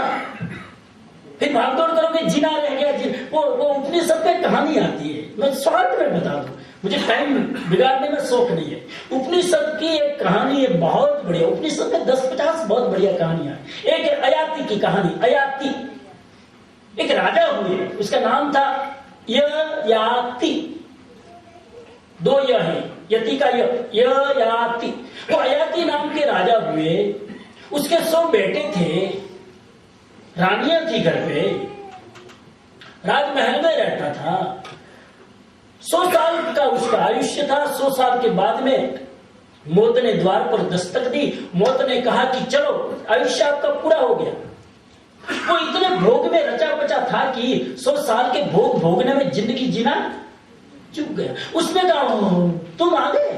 Speaker 1: फिर भागदौड़ करोगे, जीना रह गया। वो उपनिषद में कहानी आती है, मैं शॉर्ट में बता दूं, मुझे टाइम बिगाड़ने में शौक नहीं है। उपनिषद की एक कहानी है बहुत बढ़िया। उपनिषद में 10-50 बहुत बढ़िया कहानियां हैं। एक अयाति की कहानी। अयाति एक राजा हुए, उसका नाम था ययाति। 2 य है, यति का ययाति। वो अयाति नाम के राजा हुए। उसके 100 बेटे थे, रानियां थी घर पे, राजमहल में रहता था। 100 साल का उसका आयुष्य था। 100 साल के बाद में मौत ने द्वार पर दस्तक दी। मौत ने कहा कि चलो, आयुष्य आपका पूरा हो गया। वो इतने भोग में रचा बचा था कि 100 साल के भोग भोगने में जिंदगी जीना चूक गया। उसने कहा तुम आ गए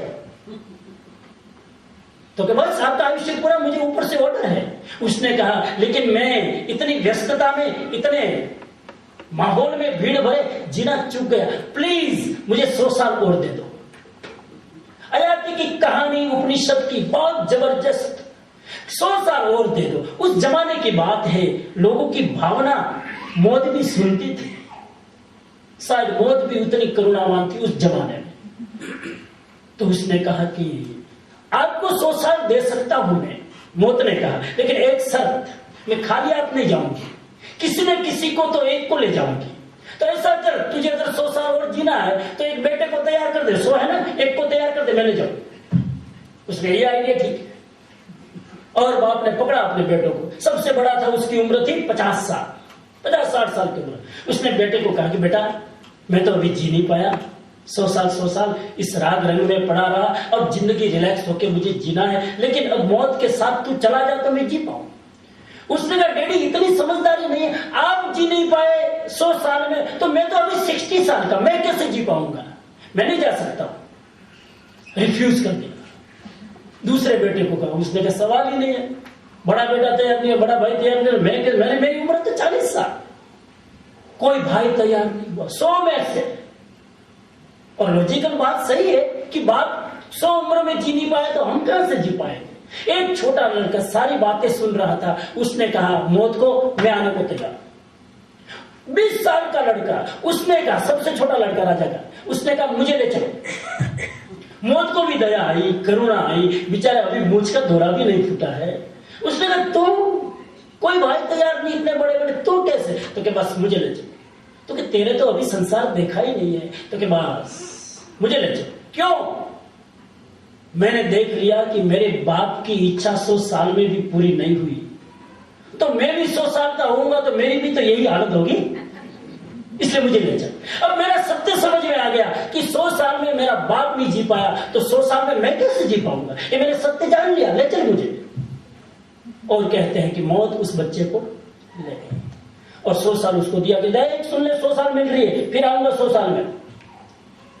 Speaker 1: तो कि बस आपका आयुष्य पूरा, मुझे ऊपर से ऑर्डर है। उसने कहा लेकिन मैं इतनी व्यस्तता में, इतने माहौल में, भीड़ भरे जीना चूक गया, प्लीज मुझे 100 साल और दे दो। अयाति की कहानी उपनिषद की बहुत जबरदस्त। 100 साल और दे दो। उस जमाने की बात है, लोगों की भावना मौत भी सुनती थी। शायद मौत भी उतनी करुणावान थी उस जमाने में। तो उसने कहा कि आपको 100 साल दे सकता हूं मैं। मौत ने कहा लेकिन एक शर्त, मैं खाली हाथ नहीं जाऊंगी, किसी न किसी को तो एक को ले जाऊंगी। तो ऐसा कर, तुझे अगर 100 साल और जीना है तो एक बेटे को तैयार कर दे। 100 है ना, एक को तैयार कर दे, मैं ले जाऊं। उसने ये आइडिया ठीक। और बाप ने पकड़ा अपने बेटों को। सबसे बड़ा था, उसकी उम्र थी 50 साल, 50-60 साल की उम्र। उसने बेटे को कहा कि बेटा मैं तो अभी जी नहीं पाया, 100 साल इस राग रंग में पड़ा रहा, अब जिंदगी रिलैक्स होके मुझे जीना है, लेकिन अब मौत के साथ तू चला जा तो मैं जी पाऊं। उसने कहा डैडी इतनी समझदारी नहीं है, आप जी नहीं पाए 100 साल में, तो मैं तो अभी 60 साल का, मैं कैसे जी पाऊंगा? मैं नहीं जा सकता। रिफ्यूज कर दिया। दूसरे बेटे को कहा, उसने कहा सवाल ही नहीं है, बड़ा बेटा तैयार नहीं है, बड़ा भाई तैयार नहीं है, मैंने मेरी उम्र तो 40 साल, कोई भाई तैयार नहीं हुआ। 100 में से, और लॉजिकल बात सही है कि बाप 100 उम्र में जी नहीं पाए तो हम कहां से जी पाएंगे? एक छोटा लड़का सारी बातें सुन रहा था। उसने कहा मौत को मैं आने को तैयार। 20 साल का लड़का, उसने कहा, सबसे छोटा लड़का राजा का, उसने कहा मुझे ले चलो। मौत को भी दया आई, करुणा आई, बेचारे अभी मूंछ का दौरा भी नहीं फूटा है। उसने कहा तुम, कोई भाई तैयार नहीं, इतने बड़े बड़े, तो कैसे? तो के बस मुझे ले चलो। तो कि तेरे तो अभी संसार देखा ही नहीं है। तो कि बस मुझे ले चलो। क्यों? मैंने देख लिया कि मेरे बाप की इच्छा 100 साल में भी पूरी नहीं हुई, तो मैं भी 100 साल का होऊंगा तो मेरी भी तो यही हालत होगी, इसलिए मुझे ले चल। अब मेरा सत्य समझ में आ गया कि 100 साल में मेरा बाप नहीं जी पाया तो 100 साल में मैं कैसे जी पाऊंगा, ये मैंने सत्य जान लिया, ले चल मुझे। और कहते हैं कि मौत उस बच्चे को ले गई और 100 साल उसको दिया कि देख सुन ले 100 साल मिल रही है, फिर आऊंगा 100 साल में।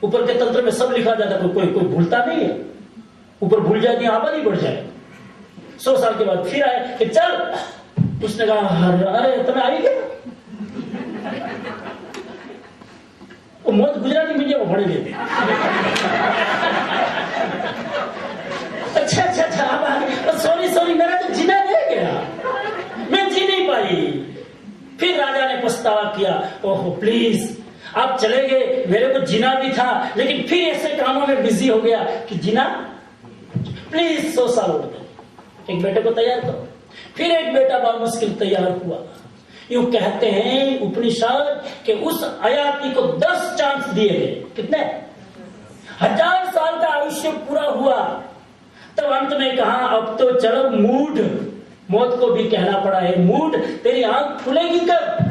Speaker 1: ऊपर के तंत्र में सब लिखा जाता, कोई भूलता नहीं है, ऊपर भूल जाती आबादी बढ़ जाए। 100 साल के बाद फिर आए कि चल, उसने कहा अरे तुम्हें आई क्या, वो मौत गुजराती मीडिया में पढ़ लेते। अच्छा सॉरी मेरा तो जीना रह गया, मैं जी नहीं पाई। फिर राजा ने पछतावा किया, ओहो प्लीज आप चले गए, मेरे को जीना भी था, लेकिन फिर ऐसे कामों में बिजी हो गया कि जीना, प्लीज 100 साल हो गए, एक बेटे को तैयार करो। फिर एक बेटा बामुश्किल तैयार हुआ। यूं कहते हैं उपनिषद कि उस अयाति को 10 चांस दिए गए, कितने 1000 साल का आयुष्य पूरा हुआ, तब अंत में कहा अब तो चलो मूड, मौत को भी कहना पड़ा है मूड, तेरी आंख खुलेगी कब,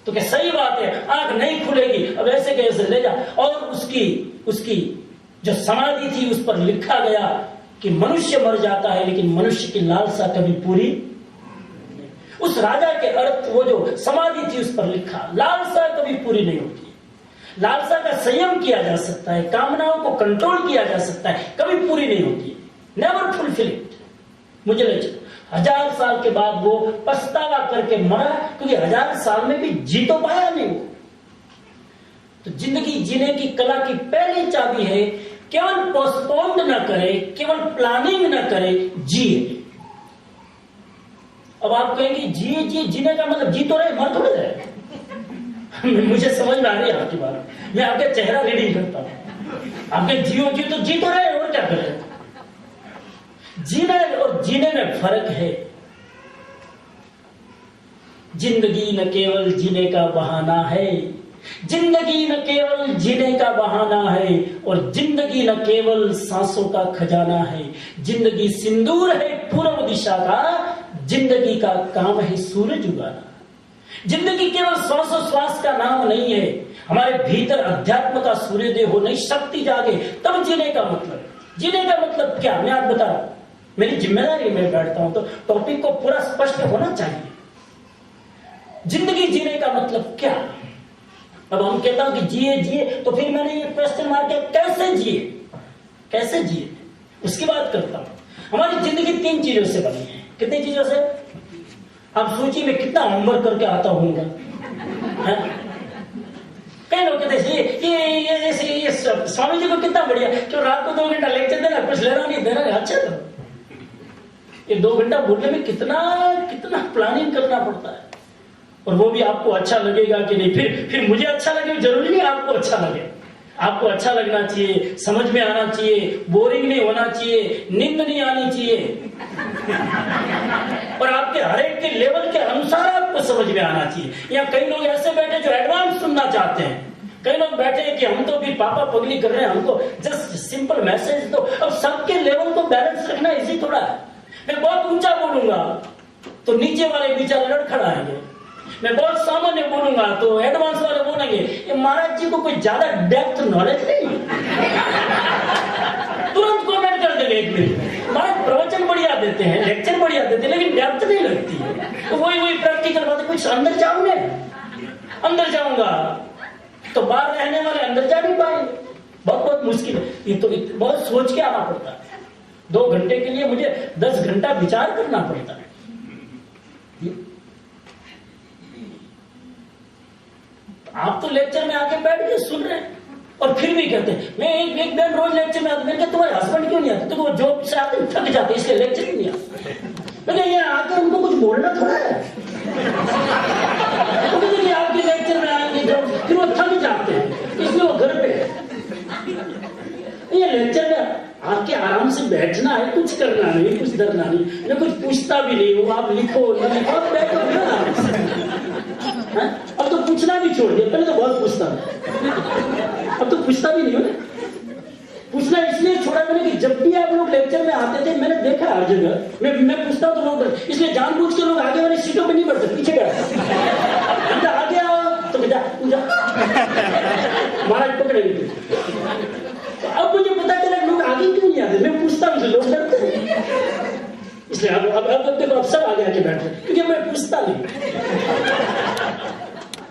Speaker 1: तो क्या सही बात है, आंख नहीं खुलेगी, अब ऐसे कैसे ले जा। और उसकी जो समाधि थी उस पर लिखा गया कि मनुष्य मर जाता है लेकिन मनुष्य की लालसा कभी पूरी। उस राजा के अर्थ, वो जो समाधि थी उस पर लिखा, लालसा कभी पूरी नहीं होती। लालसा का संयम किया जा सकता है, कामनाओं को कंट्रोल किया जा सकता है, कभी पूरी नहीं होती, नेवर फुलफिल इट। मुझे ले चलो 1000 साल के बाद वो पछतावा करके मरा, क्योंकि 1000 साल में भी जी तो पाया नहीं वो। तो जिंदगी जीने की कला की पहली चाबी है केवल पोस्टपोन्ड न करे, केवल प्लानिंग न करे, जिए। अब आप कहेंगे जिए जीने का मतलब जी तो रहे, मर थोड़े रहे। मुझे समझ में आ रही है आपकी बात, मैं आपके चेहरा रीडिंग करता हूं, आपके जियो जी तो जी तो रहे, और क्या करें। जीने और जीने में फर्क है। जिंदगी न केवल जीने का बहाना है, जिंदगी न केवल जीने का बहाना है, और जिंदगी न केवल सांसों का खजाना है। जिंदगी सिंदूर है पूर्व दिशा का, जिंदगी का काम है सूरज उगाना। जिंदगी केवल श्वासोश्वास का नाम नहीं है, हमारे भीतर अध्यात्म का सूर्योदय हो, नई शक्ति जागे, तब जीने का मतलब। जीने का मतलब क्या, मैं आप बता रहा हूं, मेरी जिम्मेदारी में बैठता हूं तो टॉपिक को पूरा स्पष्ट होना चाहिए। जिंदगी जीने का मतलब क्या। अब हम कहता हूं कि जिए, तो फिर मैंने ये क्वेश्चन मार के कैसे जिए उसकी बात करता हूं। हमारी जिंदगी 3 चीजों से बनी है। कितनी चीजों से, आप सोचिए मैं कितना होमवर्क करके आता हूँ। कई लोग कहते हैं ये स्वामी जी को कितना बढ़िया, क्यों रात को 2 घंटा लेक्चर देना, कुछ लेना नहीं देना, अच्छा तो ये 2 घंटा बोलने में कितना प्लानिंग करना पड़ता है, और वो भी आपको अच्छा लगेगा कि नहीं। फिर मुझे अच्छा लगे, जरूरी नहीं आपको अच्छा लगे, आपको अच्छा लगना चाहिए, समझ में आना चाहिए, बोरिंग नहीं होना चाहिए, नींद नहीं आनी चाहिए, और आपके हर एक के लेवल के अनुसार आपको समझ में आना चाहिए। या कई लोग ऐसे बैठे जो एडवांस सुनना चाहते हैं, कई लोग बैठे हैं कि हम तो भी पापा पगली कर रहे हैं, हमको जस्ट सिंपल मैसेज दो। अब सबके लेवल को बैलेंस रखना इजी थोड़ा है। मैं बहुत ऊंचा बोलूंगा तो नीचे वाले बेचारे लड़खड़ाएंगे, मैं बहुत सामान्य बोलूंगा तो एडवांस वाले बोलेंगे ये महाराज जी को कोई ज्यादा डेप्थ नॉलेज नहीं, तुरंत कमेंट कर देंगे 1 मिनट। महाराज प्रवचन बढ़िया देते हैं, लेक्चर बढ़िया देते हैं, लेकिन डेप्थ नहीं लगती है। तो वही प्रैक्टिकल बात, कुछ अंदर जाऊंगे, अंदर जाऊंगा तो बाहर रहने वाले अंदर जा नहीं पाएंगे, बहुत मुश्किल है। ये तो बहुत सोच के आना पड़ता है। 2 घंटे के लिए मुझे 10 घंटा विचार करना पड़ता है। आप तो लेक्चर में आके बैठ के सुन रहे हैं और फिर भी कहते हैं मैं एक दिन रोज लेक्चर में आता, मैंने कहा तुम्हारे हस्बैंड क्यों नहीं आते, तो वो जॉब से आते थक जाते इसलिए लेक्चर ही नहीं आता। मैंने ये आके उनको कुछ बोलना थोड़ा है, तो आपके लेक्चर में आएंगे जब फिर वो थक जाते हैं इसलिए वो घर पे है। ये लेक्चर में आके आराम से बैठना है, कुछ करना नहीं, कुछ डरना नहीं, मैं कुछ पूछता भी नहीं हूँ, आप लिखो न लिखो, आप बैठो आराम से। अब तो पूछना भी छोड़ दिया, पहले तो बहुत पूछता था, अब तो पूछता भी नहीं हो। पूछना इसलिए छोड़ा मैंने कि जब भी आप लोग लेक्चर में आते थे, मैंने देखा हर जगह, मैं पूछता तो लोग, इसलिए जानबूझ के लोग आगे वाली सीटों पे नहीं बैठते, पीछे बैठते। आगे आओ तो बेटा पूजा महाराज पकड़ेंगे। तो अब मुझे पता चला लोग आगे क्यों नहीं आते, मैं पूछता हूँ लोग डरते हैं, इसलिए अब देखो अब सब आगे आके बैठे, क्योंकि मैं पूछता नहीं।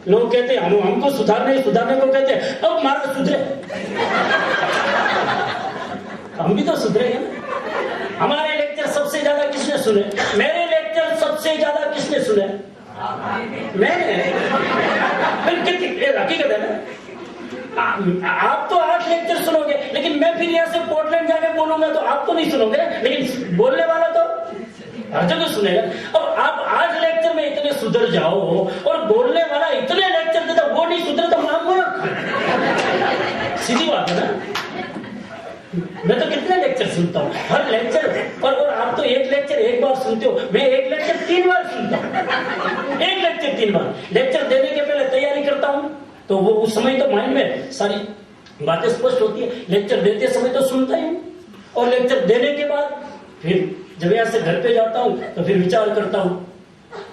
Speaker 1: लोग कहते हैं हमको सुधारने को कहते हैं, अब महाराज सुधरे, हम भी तो सुधरेंगे ना। हमारे लेक्चर सबसे ज्यादा किसने सुने? मेरे लेक्चर सबसे ज्यादा किसने सुने? मैंने। हकीकत है ना। आप तो 8 लेक्चर सुनोगे, लेकिन मैं फिर यहाँ से पोर्टलैंड जाके बोलूंगा तो आप तो नहीं सुनोगे, लेकिन बोलने वाला तो हर जगह सुनेगा। अब आप 8 लेक्चर में इतने सुधर जाओ और बोलने वाला इतने लेक्चर देता वो नहीं सुधरे तो नाम बोलो। सीधी बात है ना। मैं तो कितने लेक्चर सुनता हूँ, हर लेक्चर, और आप तो एक लेक्चर एक बार सुनते हो, मैं एक लेक्चर 3 बार सुनता हूँ। एक लेक्चर 3 बार। लेक्चर देने के पहले तैयारी करता हूँ, तो वो उस समय तो माइंड में सारी बातें स्पष्ट होती है। लेक्चर देते समय तो सुनता ही हूँ, और लेक्चर देने के बाद फिर जब यहाँ से घर पे जाता हूँ तो फिर विचार करता हूँ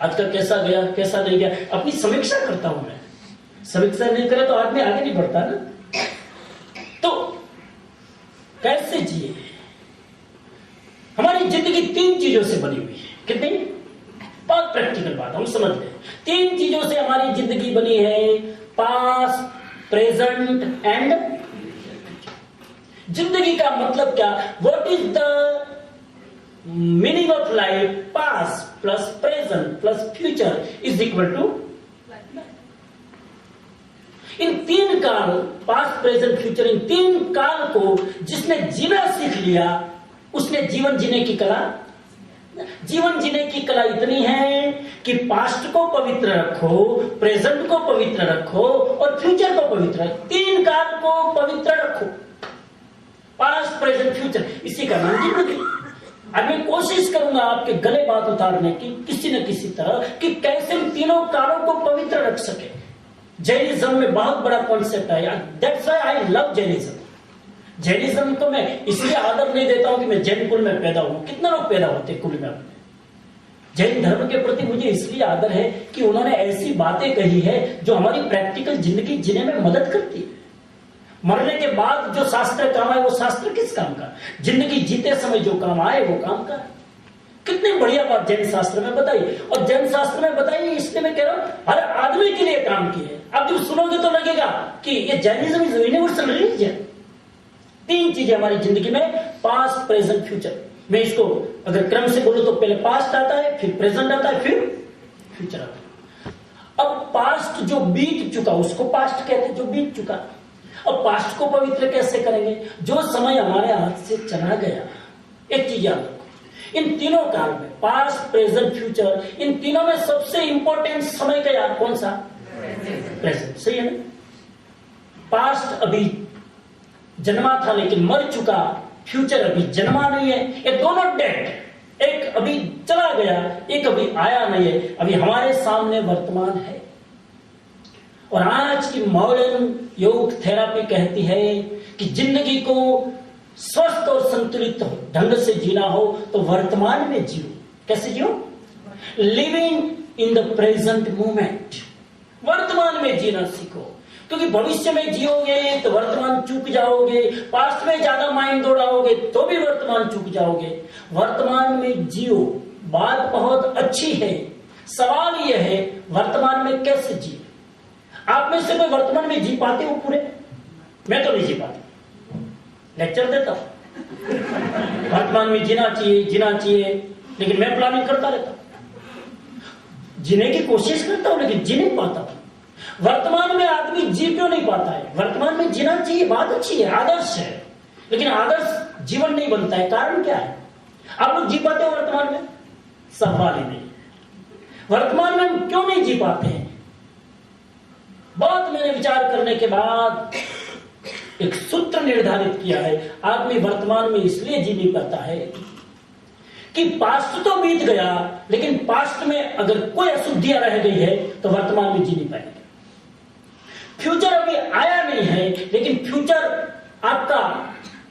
Speaker 1: आज का कैसा गया कैसा नहीं गया, अपनी समीक्षा करता हूँ। मैं समीक्षा नहीं करे तो आदमी आगे नहीं बढ़ता ना। तो कैसे जिए? हमारी जिंदगी 3 चीजों से बनी हुई है। कितनी? बहुत प्रैक्टिकल बात हम समझ गए। 3 चीजों से हमारी जिंदगी बनी है, पास्ट, प्रेजेंट एंड। जिंदगी का मतलब क्या? What is the meaning of life? Past plus present plus future is equal to. इन 3 काल, पास्ट प्रेजेंट फ्यूचर, इन 3 काल को जिसने जीना सीख लिया उसने जीवन जीने की कला। जीवन जीने की कला इतनी है कि पास्ट को पवित्र रखो, प्रेजेंट को पवित्र रखो और फ्यूचर को पवित्र रखो। 3 काल को पवित्र रखो, पास्ट प्रेजेंट फ्यूचर, इसी का नाम जिंदगी। आज मैं कोशिश करूंगा आपके गले बात उतारने की किसी न किसी तरह कि कैसे इन 3 कालों को पवित्र रख सके। जैनिज्म में बहुत बड़ा कॉन्सेप्ट है, that's why I love Jainism. Jainism को मैं इसलिए आदर नहीं देता हूं कि मैं जैन कुल में पैदा हूं। कितने लोग पैदा होते कुल में अपने। जैन धर्म के प्रति मुझे इसलिए आदर है कि उन्होंने ऐसी बातें कही है जो हमारी प्रैक्टिकल जिंदगी जीने में मदद करती है। मरने के बाद जो शास्त्र काम आए वो शास्त्र किस काम का? जिंदगी जीते समय जो काम आए वो काम का। कितनी बढ़िया बात जैन शास्त्र में बताई, और जैन शास्त्र में बताई इसलिए मैं कह रहा हूं हर आदमी के लिए काम किए। अब जब सुनोगे तो लगेगा कि ये जैनिज्म इज यूनिवर्सल रिलीजन। 3 चीजें हमारी जिंदगी में, पास्ट प्रेजेंट फ्यूचर। मैं इसको अगर क्रम से बोलूं तो पहले पास्ट आता है, फिर प्रेजेंट आता है, फिर फ्यूचर आता है। अब पास्ट जो बीत चुका उसको पास्ट कहते हैं, जो बीत चुका। अब पास्ट को पवित्र कैसे करेंगे? जो समय हमारे हाथ से चला गया। एक चीज याद रखो, इन 3 काल में, पास्ट प्रेजेंट फ्यूचर, इन तीनों में सबसे इंपॉर्टेंट समय का याद कौन सा? प्रेजेंट। सही है ना? पास्ट अभी जन्मा था लेकिन मर चुका, फ्यूचर अभी जन्मा नहीं है। ये दोनों डेड, एक अभी चला गया, एक अभी आया नहीं है। अभी हमारे सामने वर्तमान है। और आज की मॉडर्न योग थेरेपी कहती है कि जिंदगी को स्वस्थ और संतुलित ढंग से जीना हो तो वर्तमान में जियो। कैसे जियो? Living in the present moment. वर्तमान में जीना सीखो, क्योंकि भविष्य में जियोगे तो वर्तमान चूक जाओगे। पास्ट में ज्यादा माइंड दौड़ाओगे तो भी वर्तमान चूक जाओगे। वर्तमान में जियो। बात बहुत अच्छी है, सवाल यह है वर्तमान में कैसे जियो। आप में से कोई वर्तमान में जी पाते हो पूरे? मैं तो नहीं जी पाता, लेक्चर देता हूं। वर्तमान में जीना चाहिए, लेकिन मैं प्लानिंग करता रहता हूं। जीने की कोशिश करता हूं लेकिन जी नहीं पाता हूं। वर्तमान में आदमी जी क्यों नहीं पाता है? वर्तमान में जीना चाहिए, बात अच्छी है, आदर्श है, लेकिन आदर्श जीवन नहीं बनता है। कारण क्या है? आप लोग जी पाते हो वर्तमान में? सवाल ही नहीं। वर्तमान में हम क्यों नहीं जी पाते हैं? बहुत मैंने विचार करने के बाद एक सूत्र निर्धारित किया है। आदमी वर्तमान में इसलिए जी नहीं पाता है कि पास्ट तो बीत गया, लेकिन पास्ट में अगर कोई अशुद्धियां रह गई है तो वर्तमान में जी नहीं पाएंगे। फ्यूचर अभी आया नहीं है, लेकिन फ्यूचर आपका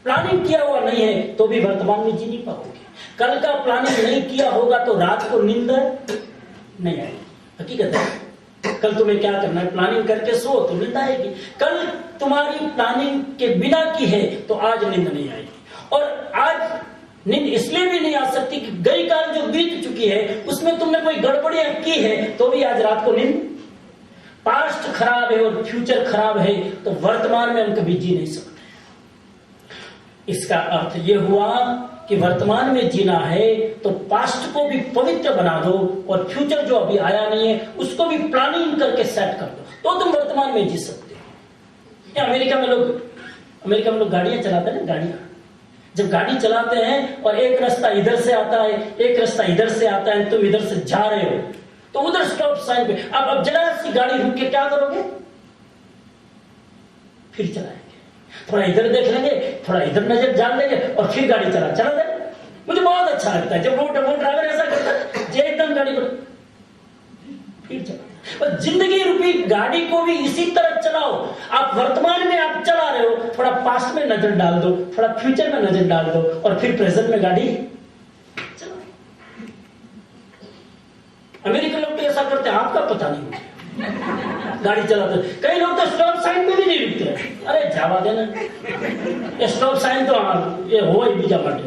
Speaker 1: प्लानिंग किया हुआ नहीं है तो भी वर्तमान में जी नहीं पाओगे। कल का प्लानिंग नहीं किया होगा तो रात को नींद नहीं आएगी। हकीकत है, कल तुम्हें क्या करना है, प्लानिंग करके सो तो नींद आएगी। कल तुम्हारी प्लानिंग के बिना की है तो आज नींद नहीं आएगी। और आज नींद इसलिए भी नहीं आ सकती कि गई काल जो बीत चुकी है उसमें तुमने कोई गड़बड़ियां की है तो भी आज रात को नींद। पास्ट खराब है और फ्यूचर खराब है तो वर्तमान में हम कभी जी नहीं सकते। इसका अर्थ यह हुआ कि वर्तमान में जीना है तो पास्ट को भी पवित्र बना दो और फ्यूचर जो अभी आया नहीं है उसको भी प्लानिंग करके सेट कर दो तो तुम वर्तमान में जी सकते हो। अमेरिका में लोग गाड़ियां चलाते हैं ना, गाड़ियां जब गाड़ी चलाते हैं और एक रास्ता इधर से आता है एक रास्ता इधर से आता है, तुम इधर से जा रहे हो तो उधर स्टॉप साइन पे अब जरा सी गाड़ी रुक के क्या करोगे, फिर चलाएंगे, थोड़ा इधर देख लेंगे, थोड़ा इधर नजर डाल लेंगे और फिर गाड़ी चला दे। मुझे बहुत अच्छा लगता है जब वो ड्राइवर ऐसा करता है, एकदम गाड़ी पर फिर चला। और जिंदगी रूपी गाड़ी को भी इसी तरह चलाओ। आप वर्तमान में आप चला रहे हो, थोड़ा पास्ट में नजर डाल दो, थोड़ा फ्यूचर में नजर डाल दो और फिर प्रेजेंट में गाड़ी चलाओ। अमेरिकन लोग तो ऐसा करते हैं, आपका पता नहीं मुझे। गाड़ी चलाते कई लोग तो स्टॉप साइन पे भी नहीं रुकते। अरे जावा देना, स्टॉप साइन तो ये हो ही बीजा माटे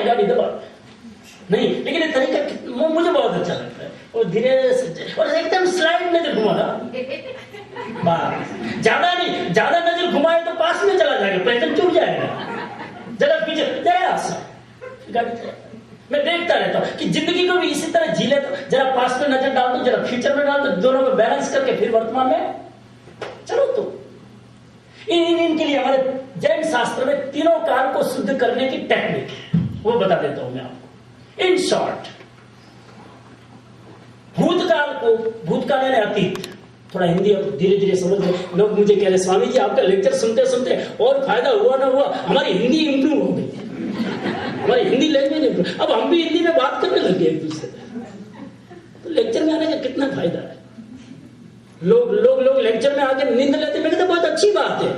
Speaker 1: गाड़ी दबा नहीं, लेकिन ये तरीका मुझे बहुत अच्छा लगता है। और धीरे से और एकदम स्लाइड नजर घुमाना, ज्यादा नहीं, ज्यादा नजर घुमाए तो पास में चला जाएगा, प्रेजेंट चूक जाएगा, जरा पीछे जरा गाड़ी चला। मैं देखता रहता हूं कि जिंदगी को भी इसी तरह जी ले तो जरा पास में नजर डाल दो, जरा फ्यूचर में डाल दो, दोनों में बैलेंस करके फिर वर्तमान में चलो। तो इनके लिए हमारे जैन शास्त्र में तीनों काल को शुद्ध करने की टेक्निक है, वो बता देता हूं मैं आपको। इन शॉर्ट, भूतकाल यानी अतीत, थोड़ा हिंदी अब धीरे धीरे समझ लो। लोग मुझे कह रहे स्वामी जी आपका लेक्चर सुनते सुनते और फायदा हुआ ना हुआ, हमारी हिंदी इंप्रूव हो गई, हमारी हिंदी लैंग्वेज इंप्रूव। अब हम भी हिंदी में बात करने लगे एक दूसरे से, तो लेक्चर में आने का कितना फायदा है। लोग लेक्चर में आके नींद लेते, मैं कहता बहुत अच्छी बात है।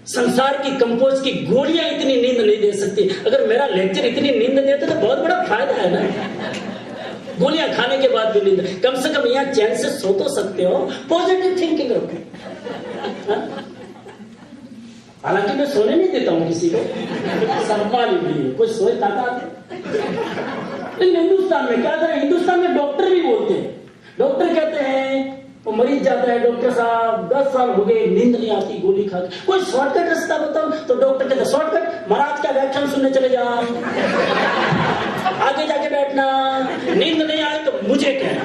Speaker 1: संसार की कंपोज की गोलियां इतनी नींद नहीं दे सकती, अगर मेरा लेक्चर इतनी नींद देते तो बहुत बड़ा फायदा है ना। गोलियां खाने के बाद भी नींद, कम से कम यहाँ चैन से सो तो सकते हो, पॉजिटिव थिंकिंग रखो। हालांकि मैं सोने नहीं देता हूं किसी को, सम्मान लिए कुछ सोए ताकत। लेकिन हिंदुस्तान में क्या करें, हिंदुस्तान में डॉक्टर भी बोलते हैं, डॉक्टर कहते हैं वो मरीज जाता है, डॉक्टर साहब 10 साल हो गए नींद नहीं आती, गोली खा के, कोई शॉर्टकट रास्ता बताओ। तो डॉक्टर कहते शॉर्टकट, महाराज का व्याख्यान सुनने चले जाओ, आगे जाके बैठना, नींद नहीं आए तो मुझे कहना।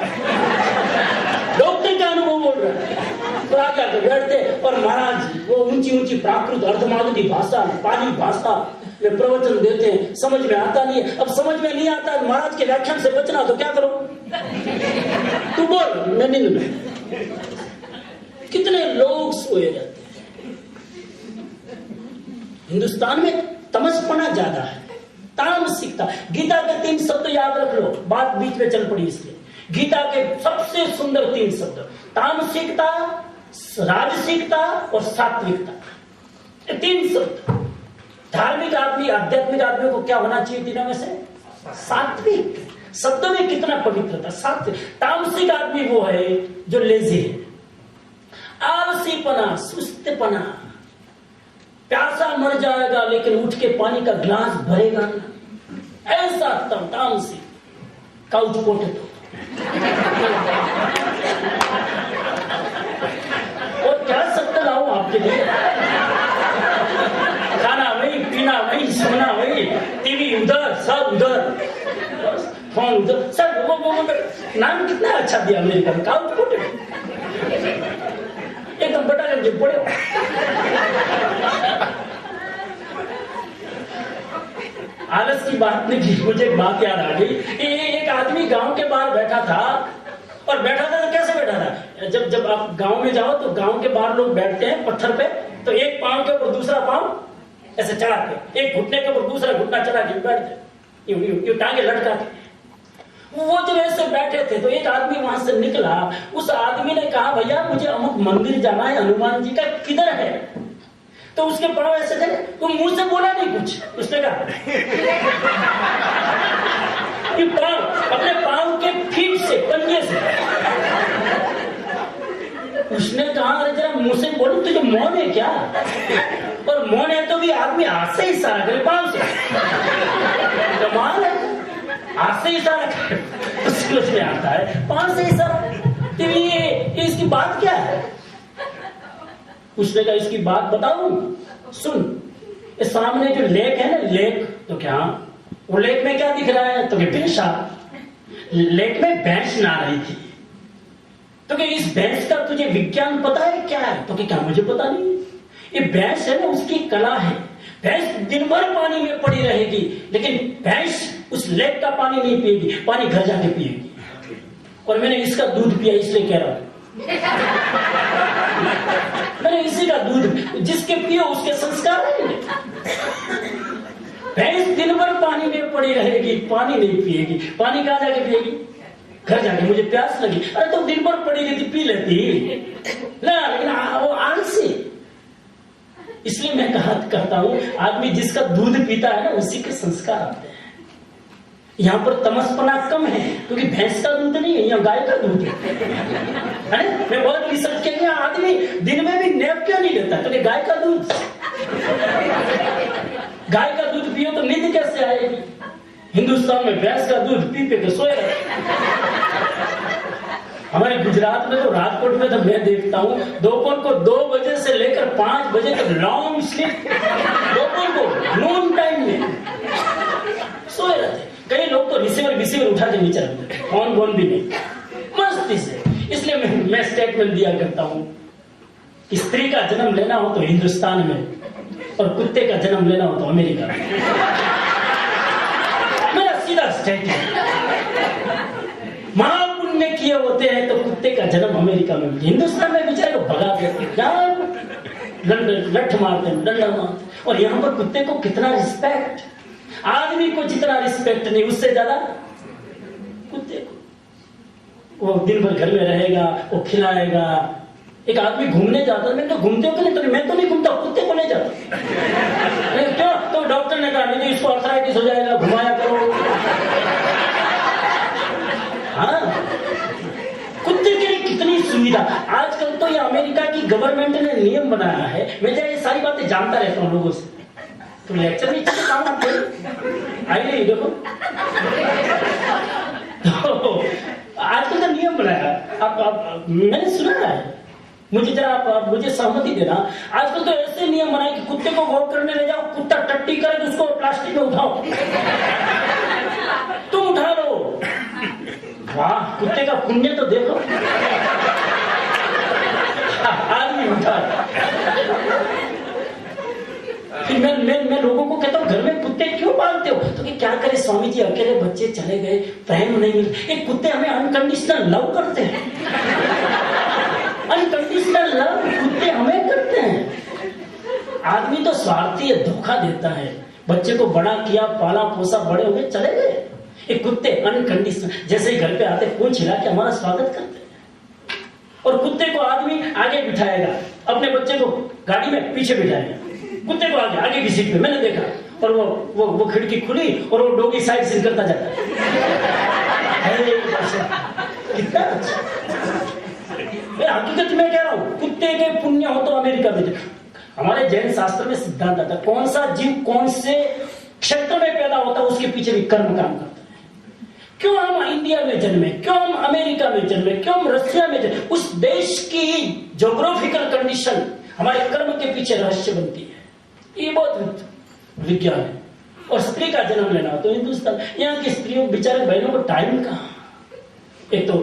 Speaker 1: डॉक्टर का अनुभव बोल रहा है, तो आगे आके बैठते और महाराज वो ऊंची ऊंची प्राकृत अर्धमागधी भाषा, पाली भाषा में प्रवचन देते हैं, समझ में आता नहीं है। अब समझ में नहीं आता है, महाराज के व्याख्यान से बचना तो क्या करो, तू बोल, मैं नींद में। कितने लोग सोए रहते हैं। हिंदुस्तान में तमसपना ज्यादा है, तामसिकता। गीता के 3 शब्द याद रख लो, बात बीच में चल पड़ी इसलिए। गीता के सबसे सुंदर 3 शब्द, तामसिकता, राजसिकता और सात्विकता, ये 3 शब्द। धार्मिक आदमी, आध्यात्मिक आदमी को क्या होना चाहिए तीनों में से? सात्विक। शब्द में कितना पवित्रता, सात्विक। तामसिक आदमी वो है जो लेजी है, आलसीपना, सुस्तपना, प्यासा मर जाएगा लेकिन उठ के पानी का ग्लास भरेगा ना, ऐसा तामसिक। Couch potato. और क्या सत्य लाऊं आपके लिए? खाना वही, पीना वही, सोना वही, टीवी उधर, सब उधर, फोन उधर, सब वो नाम कितना अच्छा दिया अमेरिका में, काउच पोटेटो। एकदम बटा करके पड़े। आलस की बात नहीं की, मुझे एक बात याद आ गई। एक आदमी गांव के बाहर बैठा था, और बैठा था तो कैसे बैठा था? जब आप गांव में जाओ तो गांव के बाहर लोग बैठते हैं पत्थर पे, तो एक पांव के ऊपर दूसरा पांव ऐसे चढ़ा के, एक घुटने के ऊपर दूसरा घुटना चढ़ा के बैठते, यूं टांगे लटका के। वो जब ऐसे बैठे थे तो एक आदमी वहां से निकला। उस आदमी ने कहा भैया मुझे अमुक मंदिर जाना है हनुमान जी का, किधर है? तो उसके पांव ऐसे थे, तो मुंह से बोला नहीं कुछ, उसने कहा कि पांव, अपने पांव के फीट से, पंजे से। उसने कहा अरे जरा मुंह से बोलो, तुझे मौन है क्या? और मौन है तो भी आदमी हाथ से इशारा करे, पांव से। कमाल है, हाथ से इशारा करे तो समझ में आता है, पांव से इशारा। तो ये इसकी बात क्या है? उसने कहा इसकी बात बताऊं, सुन। ये सामने जो लेक है ना, लेक, तो क्या वो लेक में क्या दिख रहा है? तो कि भैंसा। लेक में भैंस नहा रही थी। तो कि इस भैंस का तुझे विज्ञान पता है क्या है? तो कि क्या मुझे पता नहीं। ये भैंस है ना, उसकी कला है। भैंस दिन भर पानी में पड़ी रहेगी, लेकिन भैंस उस लेक का पानी नहीं पिएगी, पानी घर जाके पिएगी। और मैंने इसका दूध पिया, इसलिए कह रहा हूं। मैंने इसी का दूध, जिसके पियो उसके संस्कार रहेंगे। भैंस दिन भर पानी में पड़ी रहेगी, पानी नहीं पिएगी, पानी कहां जाके पिएगी? घर जाके। मुझे प्यास लगी, अरे तो दिन भर पड़ी रहती, पी लेती ना, लेकिन वो आलसी। इसलिए मैं कहता हूं, आदमी जिसका दूध पीता है ना, उसी के संस्कार आते हैं। यहां पर तमस्पना कम है, क्योंकि भैंस का दूध नहीं है, यहाँ गाय का दूध है। मैं बहुत रिसर्च किया, आदमी दिन में भी नैप क्यों नहीं लेता? क्योंकि गाय का दूध, गाय का दूध पियो तो नींद कैसे आएगी? हिंदुस्तान में भैंस का दूध पी के सोए रहते। हमारे गुजरात में तो, राजकोट में तो मैं देखता हूँ, दोपहर को 2 बजे से लेकर 5 बजे तक लॉन्ग स्लीप, दोपहर को नून टाइम में सोए रहते। कई लोग तो रिसीवर उठा के नीचे रख देते, फोन बोन भी नहीं, मस्ती से। इसलिए मैं स्टेटमेंट दिया करता हूं कि स्त्री का जन्म लेना हो तो हिंदुस्तान में, और कुत्ते का जन्म लेना हो तो अमेरिका में। मेरा सीधा स्टेटमेंट। महापुण्य किए होते हैं तो कुत्ते का जन्म अमेरिका में, हिंदुस्तान में बेचारे को भगा देते, लठ मारते, डंडा मारते। और यहां पर कुत्ते को कितना रिस्पेक्ट, आदमी को जितना रिस्पेक्ट नहीं, उससे ज्यादा कुत्ते को। वो दिन भर घर में रहेगा, वो खिलाएगा। एक आदमी घूमने जाता है, मैं तो घूमते हो कि नहीं? तो मैं तो नहीं घूमता, कुत्ते को ले जाता। क्यों? तो डॉक्टर ने कहा नहीं, इसको आर्थराइटिस हो जाएगा, घुमाया करो। हाँ, कुत्ते के लिए कितनी सुविधा। आजकल तो ये अमेरिका की गवर्नमेंट ने नियम बनाया है, मैं जरा ये सारी बातें जानता रहता हूँ लोगों से, तो लेक्चर में चले काम आप आई नहीं। देखो तो आजकल का नियम बनाया, आप मैंने सुना है, मुझे जरा आप मुझे सहमति देना। आजकल तो ऐसे नियम बनाए कि कुत्ते को वॉक करने ले जाओ, कुत्ता टट्टी करे तो उसको प्लास्टिक में उठाओ, तुम उठा लो। वाह, कुत्ते का पुण्य तो देखो। आदमी उठा। फिर मैं लोगों को कहता हूँ, घर में कुत्ते क्यों पालते हो? तो कि क्या करे स्वामी जी, अकेले बच्चे चले गए, प्रेम नहीं मिले। एक कुत्ते हमें अनकंडीशनल लव करते हैं, अनकंडीशनल लव कुत्ते हमें करते हैं। आदमी तो स्वार्थी है, धोखा देता है। बच्चे को बड़ा किया, पाला पोसा, बड़े हो गए, चले गए। एक कुत्ते अनकंडीशनल, जैसे ही घर पे आते पूंछ हिला के हमारा स्वागत करते हैं। और कुत्ते को आदमी आगे बिठाएगा, अपने बच्चे को गाड़ी में पीछे बिठाएगा, कुत्ते को आगे की सीट पे। मैंने देखा, और वो खिड़की खुली और वो डॉगी साइड से करता जाता है। कितना अच्छा। मैं हकीकत में कह रहा हूं, कुत्ते के पुण्य हो तो अमेरिका में। हमारे जैन शास्त्र में सिद्धांत आता है, कौन सा जीव कौन से क्षेत्र में पैदा होता है उसके पीछे भी कर्म काम करता है। क्यों हम इंडिया में जन्मे, क्यों हम अमेरिका में जन्मे, क्यों हम रशिया में जन्मे, उस देश की ज्योग्राफिकल कंडीशन हमारे कर्म के पीछे रहस्य बनती है। ये बहुत विज्ञान है। और स्त्री का जन्म लेना हो तो हिंदुस्तान, यहाँ की स्त्रियों बेचारे बहनों को टाइम कहाँ, एक तो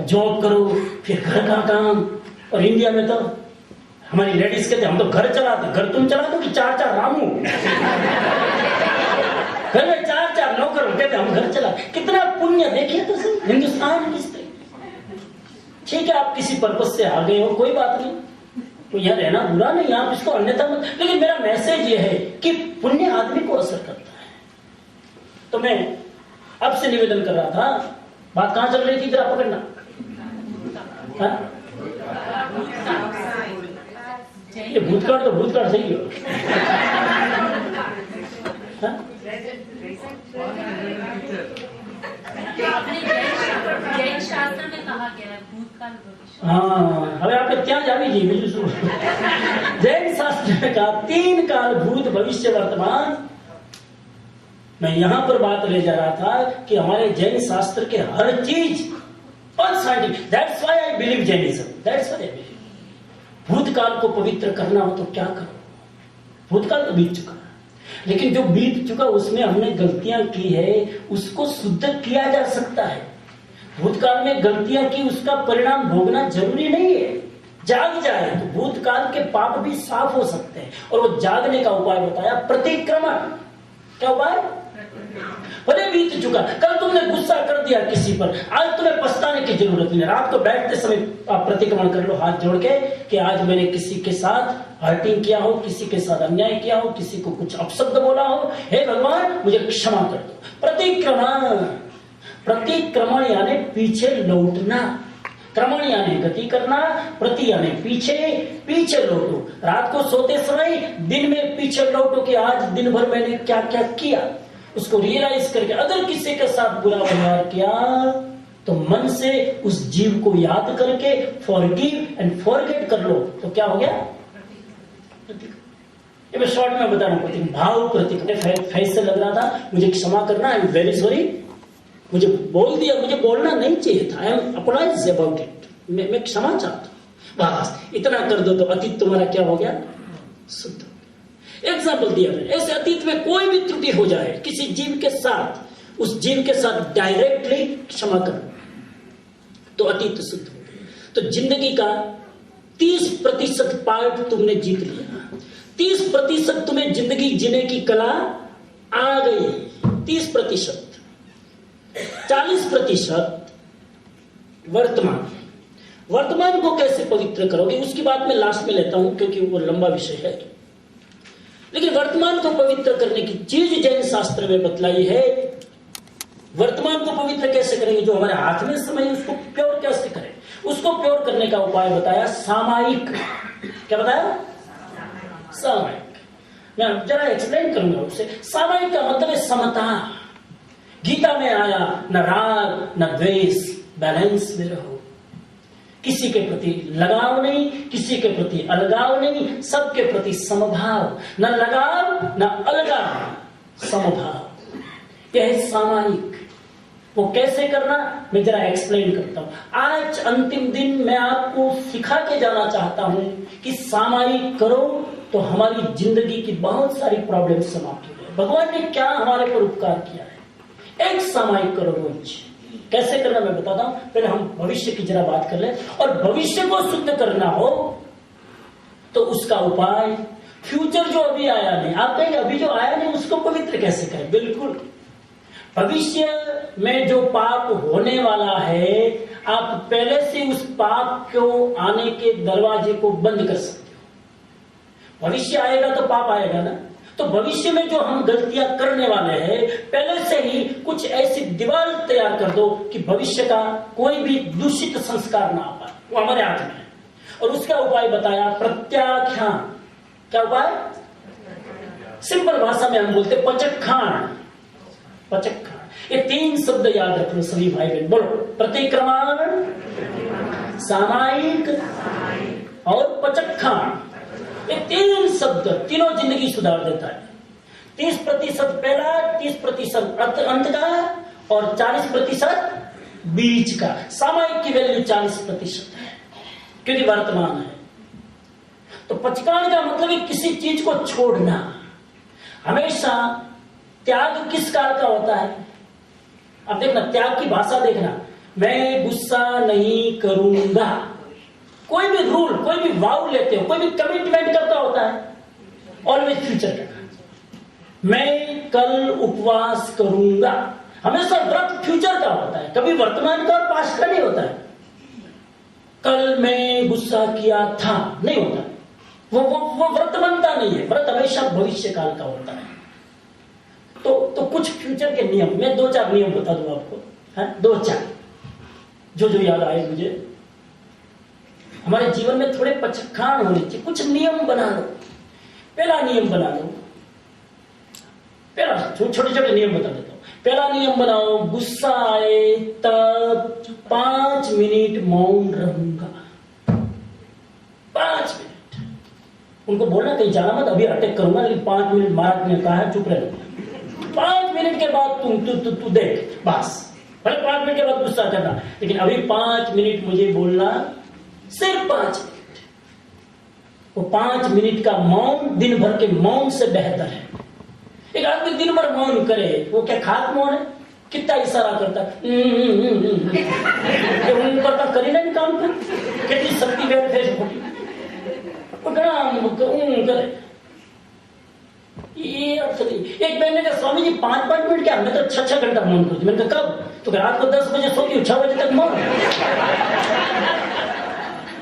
Speaker 1: जॉब करो, फिर घर का काम। और इंडिया में तो हमारी लेडीज कहते हम तो घर चलाते, घर तुम चला दो कि 4-4 रामू, घर में 4-4 नौकर, कहते हम घर चला। कितना पुण्य देखिए तो सही हिंदुस्तान की स्त्री। ठीक है, आप किसी पर्पज से आ गए हो, कोई बात नहीं, तो यह रहना बुरा नहीं, आप इसको अन्यथा मत। लेकिन मेरा मैसेज यह है कि पुण्य आदमी को असर करता है। तो मैं आपसे निवेदन कर रहा था, बात कहां चल रही थी, जरा पकड़ना। ये भूतकाल तो भूतकाल सही हो।
Speaker 2: जैन शास्त्र में कहा गया है भूतकाल भविष्य।
Speaker 1: हाँ, હવે આપણે ત્યાં જ આવી જઈએ, બીજું શું। जैन शास्त्र में कहा 3 काल भूत भविष्य वर्तमान। मैं यहां पर बात ले जा रहा था कि हमारे जैन शास्त्र के हर चीज unscientific, that's why I believe Jainism, that's why I believe. भूतकाल को पवित्र करना हो तो क्या करो, भूतकाल तो बीत चुका, लेकिन जो बीत चुका उसमें हमने गलतियां की है, उसको शुद्ध किया जा सकता है। भूतकाल में गलतियां की, उसका परिणाम भोगना जरूरी नहीं है। जाग जाए तो भूतकाल के पाप भी साफ हो सकते हैं, और वो जागने का उपाय बताया प्रतिक्रमण। क्या उपाय? भले बीत चुका, कल तुमने गुस्सा कर दिया किसी पर, आज तुम्हें पछताने की जरूरत नहीं। रात को बैठते समय आप प्रतिक्रमण कर लो हाथ जोड़ के कि आज मैंने किसी के साथ हर्टिंग किया हो, किसी के साथ अन्याय किया हो, किसी को कुछ अपशब्द बोला हो, हे भगवान मुझे क्षमा कर दो। प्रतिक्रमण, प्रतिक्रमण यानी पीछे लौटना, क्रमण यानी गति करना, प्रति यानी पीछे, पीछे लौटो। रात को सोते समय दिन में पीछे लौटो कि आज दिन भर मैंने क्या क्या किया, उसको रियलाइज करके अगर किसी के साथ बुरा व्यवहार किया तो मन से उस जीव को याद करके फॉरगिव एंड फॉरगेट कर लो, तो क्या हो गया? ये मैं शॉर्ट में बता रहा हूं। भाव प्रतीक फैसले लग रहा था, मुझे क्षमा करना, आई एम वेरी सॉरी, मुझे बोल दिया, मुझे बोलना नहीं चाहिए था, I am apologise about it, मैं क्षमा चाहता हूं, बस इतना कर दो तो अतीत तुम्हारा क्या हो गया? शुद्ध। एग्जाम्पल दिया मैंने, ऐसे अतीत में कोई भी त्रुटि हो जाए किसी जीव के साथ, उस जीव के साथ डायरेक्टली क्षमा करो तो अतीत शुद्ध हो गया। तो जिंदगी का 30% पार्ट तुमने जीत लिया, 30% तुम्हें जिंदगी जीने की कला आ गई, 30%। 40% वर्तमान, वर्तमान को कैसे पवित्र करोगे उसकी बात मैं लास्ट में लेता हूं क्योंकि वो लंबा विषय है। लेकिन वर्तमान को पवित्र करने की चीज जैन शास्त्र में बतलाई है। वर्तमान को पवित्र कैसे करेंगे? जो हमारे हाथ में समय है उसको प्योर कैसे करें, उसको प्योर करने का उपाय बताया सामायिक। क्या बताया? सामायिक। मैं जरा एक्सप्लेन करूंगा उसे। सामायिक का मतलब है समता। गीता में आया न राग न द्वेष, बैलेंस में रहो, किसी के प्रति लगाव नहीं, किसी के प्रति अलगाव नहीं, सबके प्रति समभाव, न लगाव न अलगाव, समभाव। यह है सामायिक। वो कैसे करना मैं जरा एक्सप्लेन करता हूं। आज अंतिम दिन मैं आपको सिखा के जाना चाहता हूं कि सामायिक करो तो हमारी जिंदगी की बहुत सारी प्रॉब्लम समाप्त हो जाए। भगवान ने क्या हमारे पर उपकार किया है। एक सामायिक करो रोज। कैसे करना मैं बताता हूं, पहले हम भविष्य की जरा बात कर ले। और भविष्य को शुद्ध करना हो तो उसका उपाय, फ्यूचर जो अभी आया नहीं, आप कहेंगे अभी जो आया नहीं उसको पवित्र कैसे करें? बिल्कुल, भविष्य में जो पाप होने वाला है आप पहले से उस पाप को आने के दरवाजे को बंद कर सकते हो। भविष्य आएगा तो पाप आएगा ना, तो भविष्य में जो हम गलतियां करने वाले हैं पहले से ही कुछ ऐसी दीवार तैयार कर दो कि भविष्य का कोई भी दूषित संस्कार ना आ पाए। वो हमारे हाथ में है। और उसका उपाय बताया प्रत्याख्यान। क्या उपाय? सिंपल भाषा में हम बोलते पचक्खान। पचक्खान, ये 3 शब्द याद रख लो सभी भाई बहन। बोलो, प्रतिक्रमण, सामायिक और पचक्खान। ये 3 शब्द तीनों जिंदगी सुधार देता है। 30% पहला, 30% अंत का और 40% बीच का। सामायिक की वैल्यू 40% है क्योंकि वर्तमान है। तो पचकान का मतलब है किसी चीज को छोड़ना। हमेशा त्याग किस काल का होता है? अब देखना, त्याग की भाषा देखना, मैं गुस्सा नहीं करूंगा। कोई भी रूल, कोई भी वाव लेते हो, कोई भी कमिटमेंट करता होता है ऑलवेज फ्यूचर का। मैं कल उपवास करूंगा, हमेशा व्रत फ्यूचर का होता है, कभी वर्तमान का और पास्ट का नहीं होता है। कल मैं गुस्सा किया था नहीं होता, वो व्रत बनता नहीं है। व्रत हमेशा भविष्य काल का होता है। तो कुछ फ्यूचर के नियम, मैं 2-4 नियम बता दूं आपको, 2-4 जो याद आए मुझे। हमारे जीवन में थोड़े पचखान होने चाहिए, कुछ नियम बना लो। पहला नियम बना लो, पहला छोटे छोटे नियम बता देता हूं। पहला नियम बनाओ, गुस्सा आए तब 5 मिनट मौन रहूंगा। 5 मिनट उनको बोलना कहीं जाना मत, अभी अटैक करूंगा, लेकिन 5 मिनट महाराज ने कहा है चुप रहो। 5 मिनट के बाद तू देख, बस भले 5 मिनट के बाद गुस्सा करना, लेकिन अभी 5 मिनट मुझे बोलना, सिर्फ 5 मिनट। वो 5 मिनट का मौन दिन भर के मौन से बेहतर है। एक आदमी दिन भर मौन करे, वो क्या खाक मौन है? कितना इशारा करता करता करी ना काम कर, कितनी शक्ति बैठ है करे। ये अर्थ नहीं। एक बहन ने कहा स्वामी जी 5-5 मिनट क्या, मैं तो 6-6 घंटा मौन करती। मैंने कहा कब? तो रात को 10 बजे सोती हूँ, 6 बजे तक मौन।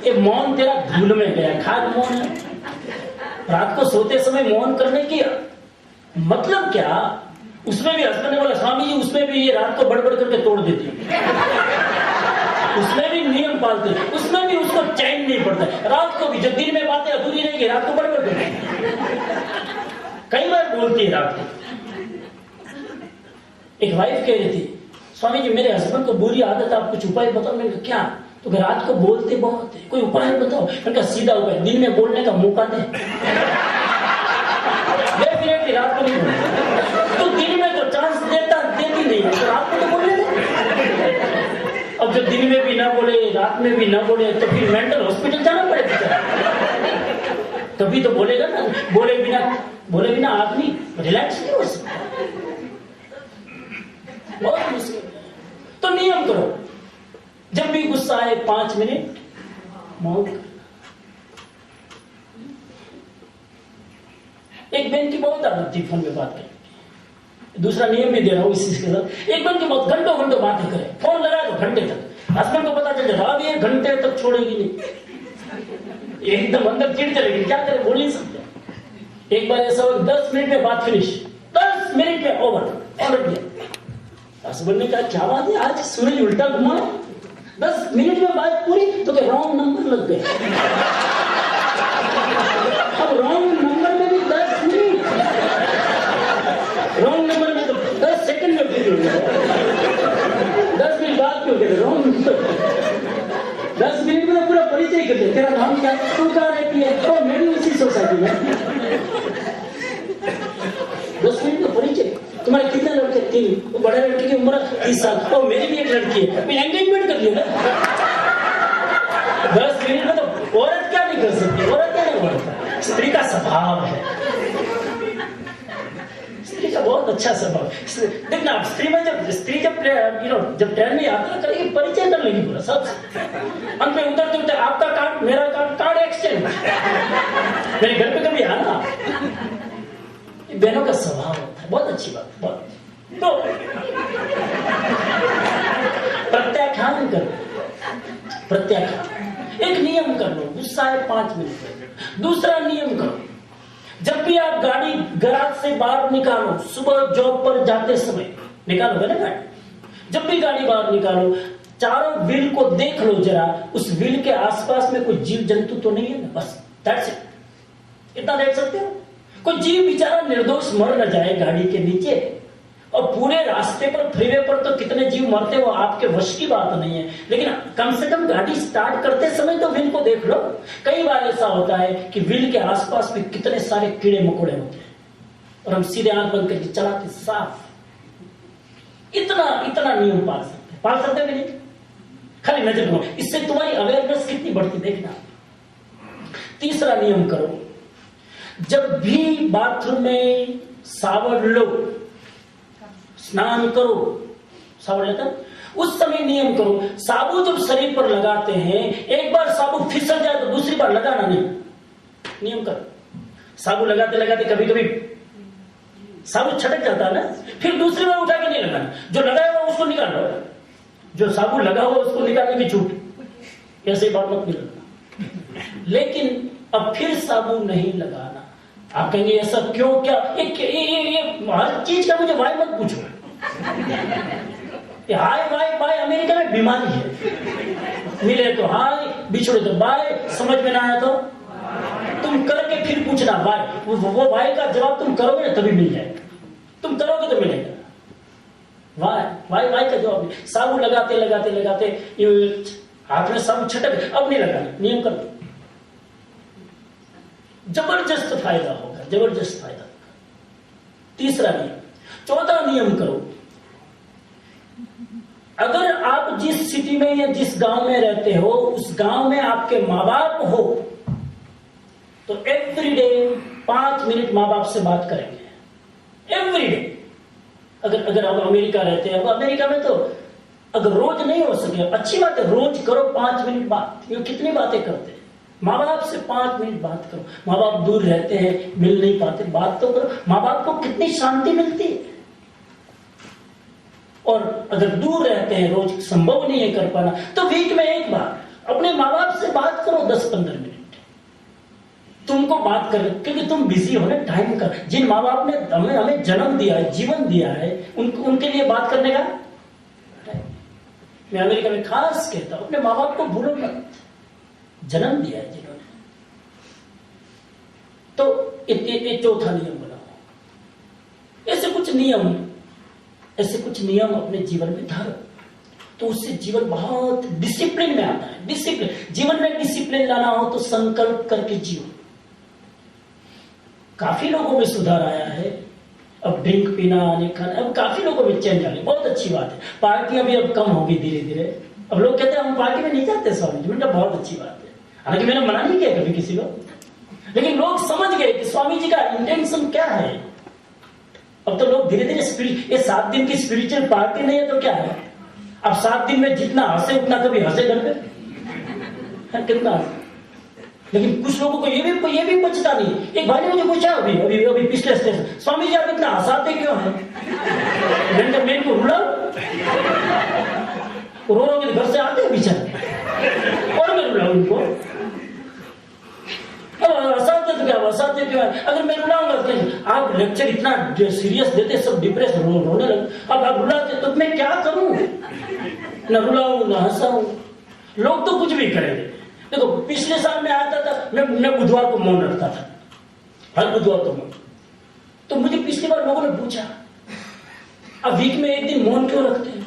Speaker 1: ये मौन तेरा धूल में गया, खाक मौन है। रात को सोते समय मौन करने की मतलब क्या? उसमें भी हस्बैंड ने बोला स्वामी जी उसमें भी ये रात को बड़बड़ करके तोड़ देती है, उसमें भी नियम पालते, उसमें भी उसको चैन नहीं पड़ता। रात को भी जब दिन में बातें अधूरी रहेगी, रात को बड़बड़ करती, कई बार बोलती है रात को। एक वाइफ कह रही थी स्वामी जी मेरे हस्बैंड को बुरी आदत, आप कुछ उपाय बताओ। मैंने कहा क्या? तो रात को बोलते बहुत है, कोई उपाय बताओ। मैंने कहा सीधा उपाय, दिन में बोलने का मौका दे। डेफिनेटली रात को नहीं बोलते, तो दिन में तो चांस देती नहीं है, तो रात को तो बोलने दे। अब जब दिन में भी ना बोले, रात में भी ना बोले, तो फिर मेंटल हॉस्पिटल जाना पड़ेगा, तभी तो बोलेगा ना। बोले बिना आदमी रिलैक्स नहीं हो सकता, बहुत मुश्किल है। तो नियम करो, जब भी गुस्सा आए 5 मिनट मौन करना। एक बहन की बहुत आदत थी फोन में बात करने की, दूसरा नियम भी दे रहा हूं इसी के साथ। एक बहन की बहुत घंटों बातें करे, फोन लगा तो घंटे तक, हस्बैंड को पता चल जाता अब ये घंटे तक छोड़ेगी नहीं, एकदम अंदर चिढ़ चलेगी, क्या करे, बोल नहीं सकते। एक बार ऐसा हो 10 मिनट में बात फिनिश, 10 मिनट में ऑर्डर दिया। हस्बैंड ने कहा क्या बात है, आज सूरज उल्टा घुमा, 10 मिनट में बात पूरी, तो क्या रॉन्ग नंबर लग गए। अब रॉन्ग नंबर में भी 10 मिनट, रॉन्ग नंबर में तो 10 सेकंड में पूरी हो गया। 10 मिनट बात क्यों करे, रॉन्ग नंबर। 10 मिनट में तो पूरा परिचय कर दिया, तेरा नाम क्या, तू कहाँ रहती है, तो मैं भी उसी सोसाइटी में। 10 मिनट में परिचय, तुम्हारे कितने लड़के? 3। वो बड़े लड़के की उम्र 30 साल, और मेरी भी एक लड़की है, मैं एंगेजमेंट कर लिया ना। 10 मिनट में तो औरत क्या नहीं कर सकती, औरत क्या नहीं करता। स्त्री का स्वभाव है, स्त्री का बहुत अच्छा स्वभाव। देखना स्त्री में जब ट्रेन में यात्रा करेगी, परिचय कर लेगी पूरा सब। अंत में उतरते आपका कार्ड, मेरा कार्ड एक्सचेंज, मेरे घर पे कभी आना। बहनों का स्वभाव होता है, बहुत अच्छी बात, बहुत। तो प्रत्याख्यान करो, प्रत्याख्यान एक नियम कर लो, गुस्सा है 5 मिनट। दूसरा नियम करो, जब भी आप गाड़ी गैराज से बाहर निकालो, सुबह जॉब पर जाते समय निकालोगे ना गाड़ी, जब भी गाड़ी बाहर निकालो, चारों व्हील को देख लो जरा, उस व्हील के आसपास में कोई जीव जंतु तो नहीं है ना, बस दैट्स इट। इतना देख सकते हो, कोई जीव बेचारा निर्दोष मर न जाए गाड़ी के नीचे। और पूरे रास्ते पर, फ्रीवे पर तो कितने जीव मरते वो आपके वश की बात नहीं है, लेकिन कम से कम गाड़ी स्टार्ट करते समय तो व्हील को देख लो। कई बार ऐसा होता है कि व्हील के आसपास में कितने सारे कीड़े मकोड़े होते हैं और हम सीधे आंख बंद करके चलाते साफ। इतना नियम पाल सकते भी नहीं, खाली नजर करो, इससे तुम्हारी अवेयरनेस कितनी बढ़ती देखना। तीसरा नियम करो, जब भी बाथरूम में सावर लो, स्नान करो, साबुन लेकर उस समय नियम करो, साबुन जब शरीर पर लगाते हैं, एक बार साबुन फिसल जाए तो दूसरी बार लगाना नहीं। नियम करो, साबुन लगाते लगाते कभी कभी साबुन छटक जाता है ना, फिर दूसरी बार उठा के नहीं लगाना। जो लगाया हुआ उसको निकाल लो, जो साबुन लगा हुआ उसको निकालने की छूट, ऐसे बात मत निकालना। लेकिन अब फिर साबुन नहीं लगाना। आप कहेंगे ऐसा क्यों, क्या ये हर चीज का मुझे वाई मत पूछो। हाय वाई अमेरिका में बीमारी है, मिले तो हाय, बिछड़े तो बाय, समझ में ना आया तो तुम करके फिर पूछना बाय। वो बाय का जवाब तुम करोगे ना तभी मिल जाएगा, तुम करोगे तो मिलेगा। वाई वाई वाई का जवाब नहीं। साबुन लगाते लगाते लगाते हाथ में साबुन छटक, अब नहीं लगाना, नियम कर दो, जबरदस्त फायदा होगा, जबरदस्त फायदा होगा। तीसरा नियम, चौथा नियम करो। अगर आप जिस सिटी में या जिस गांव में रहते हो उस गांव में आपके माँ बाप हो तो एवरीडे 5 मिनट माँ बाप से बात करेंगे, एवरीडे। अगर आप अमेरिका रहते हैं, अमेरिका में तो अगर रोज नहीं हो सके अच्छी बात है, रोज करो 5 मिनट बात। ये कितनी बातें करते हैं, माँ बाप से 5 मिनट बात करो। माँ बाप दूर रहते हैं, मिल नहीं पाते, बात तो करो। माँ बाप को कितनी शांति मिलती है। और अगर दूर रहते हैं, रोज संभव नहीं है कर पाना, तो वीक में एक बार अपने माँ बाप से बात करो 10-15 मिनट। तुमको बात कर, क्योंकि तुम बिजी हो ना टाइम का। जिन माँ बाप ने हमें जन्म दिया है, जीवन दिया है, उनके लिए बात करने का मैं अमेरिका में खास कहता हूं, अपने माँ बाप को भूलो मत, जन्म दिया है जिन्होंने। तो ये चौथा नियम बनाओ। ऐसे कुछ नियम अपने जीवन में धारो, तो उससे जीवन बहुत डिसिप्लिन में आता है। डिसिप्लिन, जीवन में डिसिप्लिन लाना हो तो संकल्प करके जियो। काफी लोगों में सुधार आया है, अब ड्रिंक पीना, आने खाना, अब काफी लोगों में चेंज आ गई, बहुत अच्छी बात है। पार्टियां भी अब कम होगी धीरे धीरे। अब लोग कहते हैं हम पार्टी में नहीं जाते स्वामी जी, मतलब बहुत अच्छी बात है। हालांकि मैंने मना नहीं किया कभी किसी को, लेकिन लोग समझ गए कि स्वामी जी का इंटेंशन क्या है। अब तो लोग धीरे धीरे ये 7 दिन की स्पिरिचुअल पार्टी नहीं है तो क्या है। अब 7 दिन में जितना हंसे उतना कभी हंसे घर पे, कितना हंसे। लेकिन कुछ लोगों को ये भी बचता नहीं। एक भाई ने मुझे पूछा अभी पिछले स्टेशन, स्वामी जी आप इतना हंसाते क्यों हैं? मैंने मेरे को रुला, रो रो के घर से आते हैं बेचारे, और मैं रुला उनको। हंसाते तो क्या, हंसाते क्यों है? अगर मैं रुलाऊंगा तो आप लेक्चर इतना सीरियस देते, सब डिप्रेस रोने लगे। अब आप रुलाते तो मैं क्या करूं, न रुलाऊं न हंसाऊं। लोग तो कुछ भी करेंगे। देखो पिछले साल में आता था, मैं बुधवार को मौन रखता था, हर बुधवार को मौन। तो मुझे पिछली बार लोगों ने पूछा अब वीक में एक दिन मौन क्यों रखते हैं?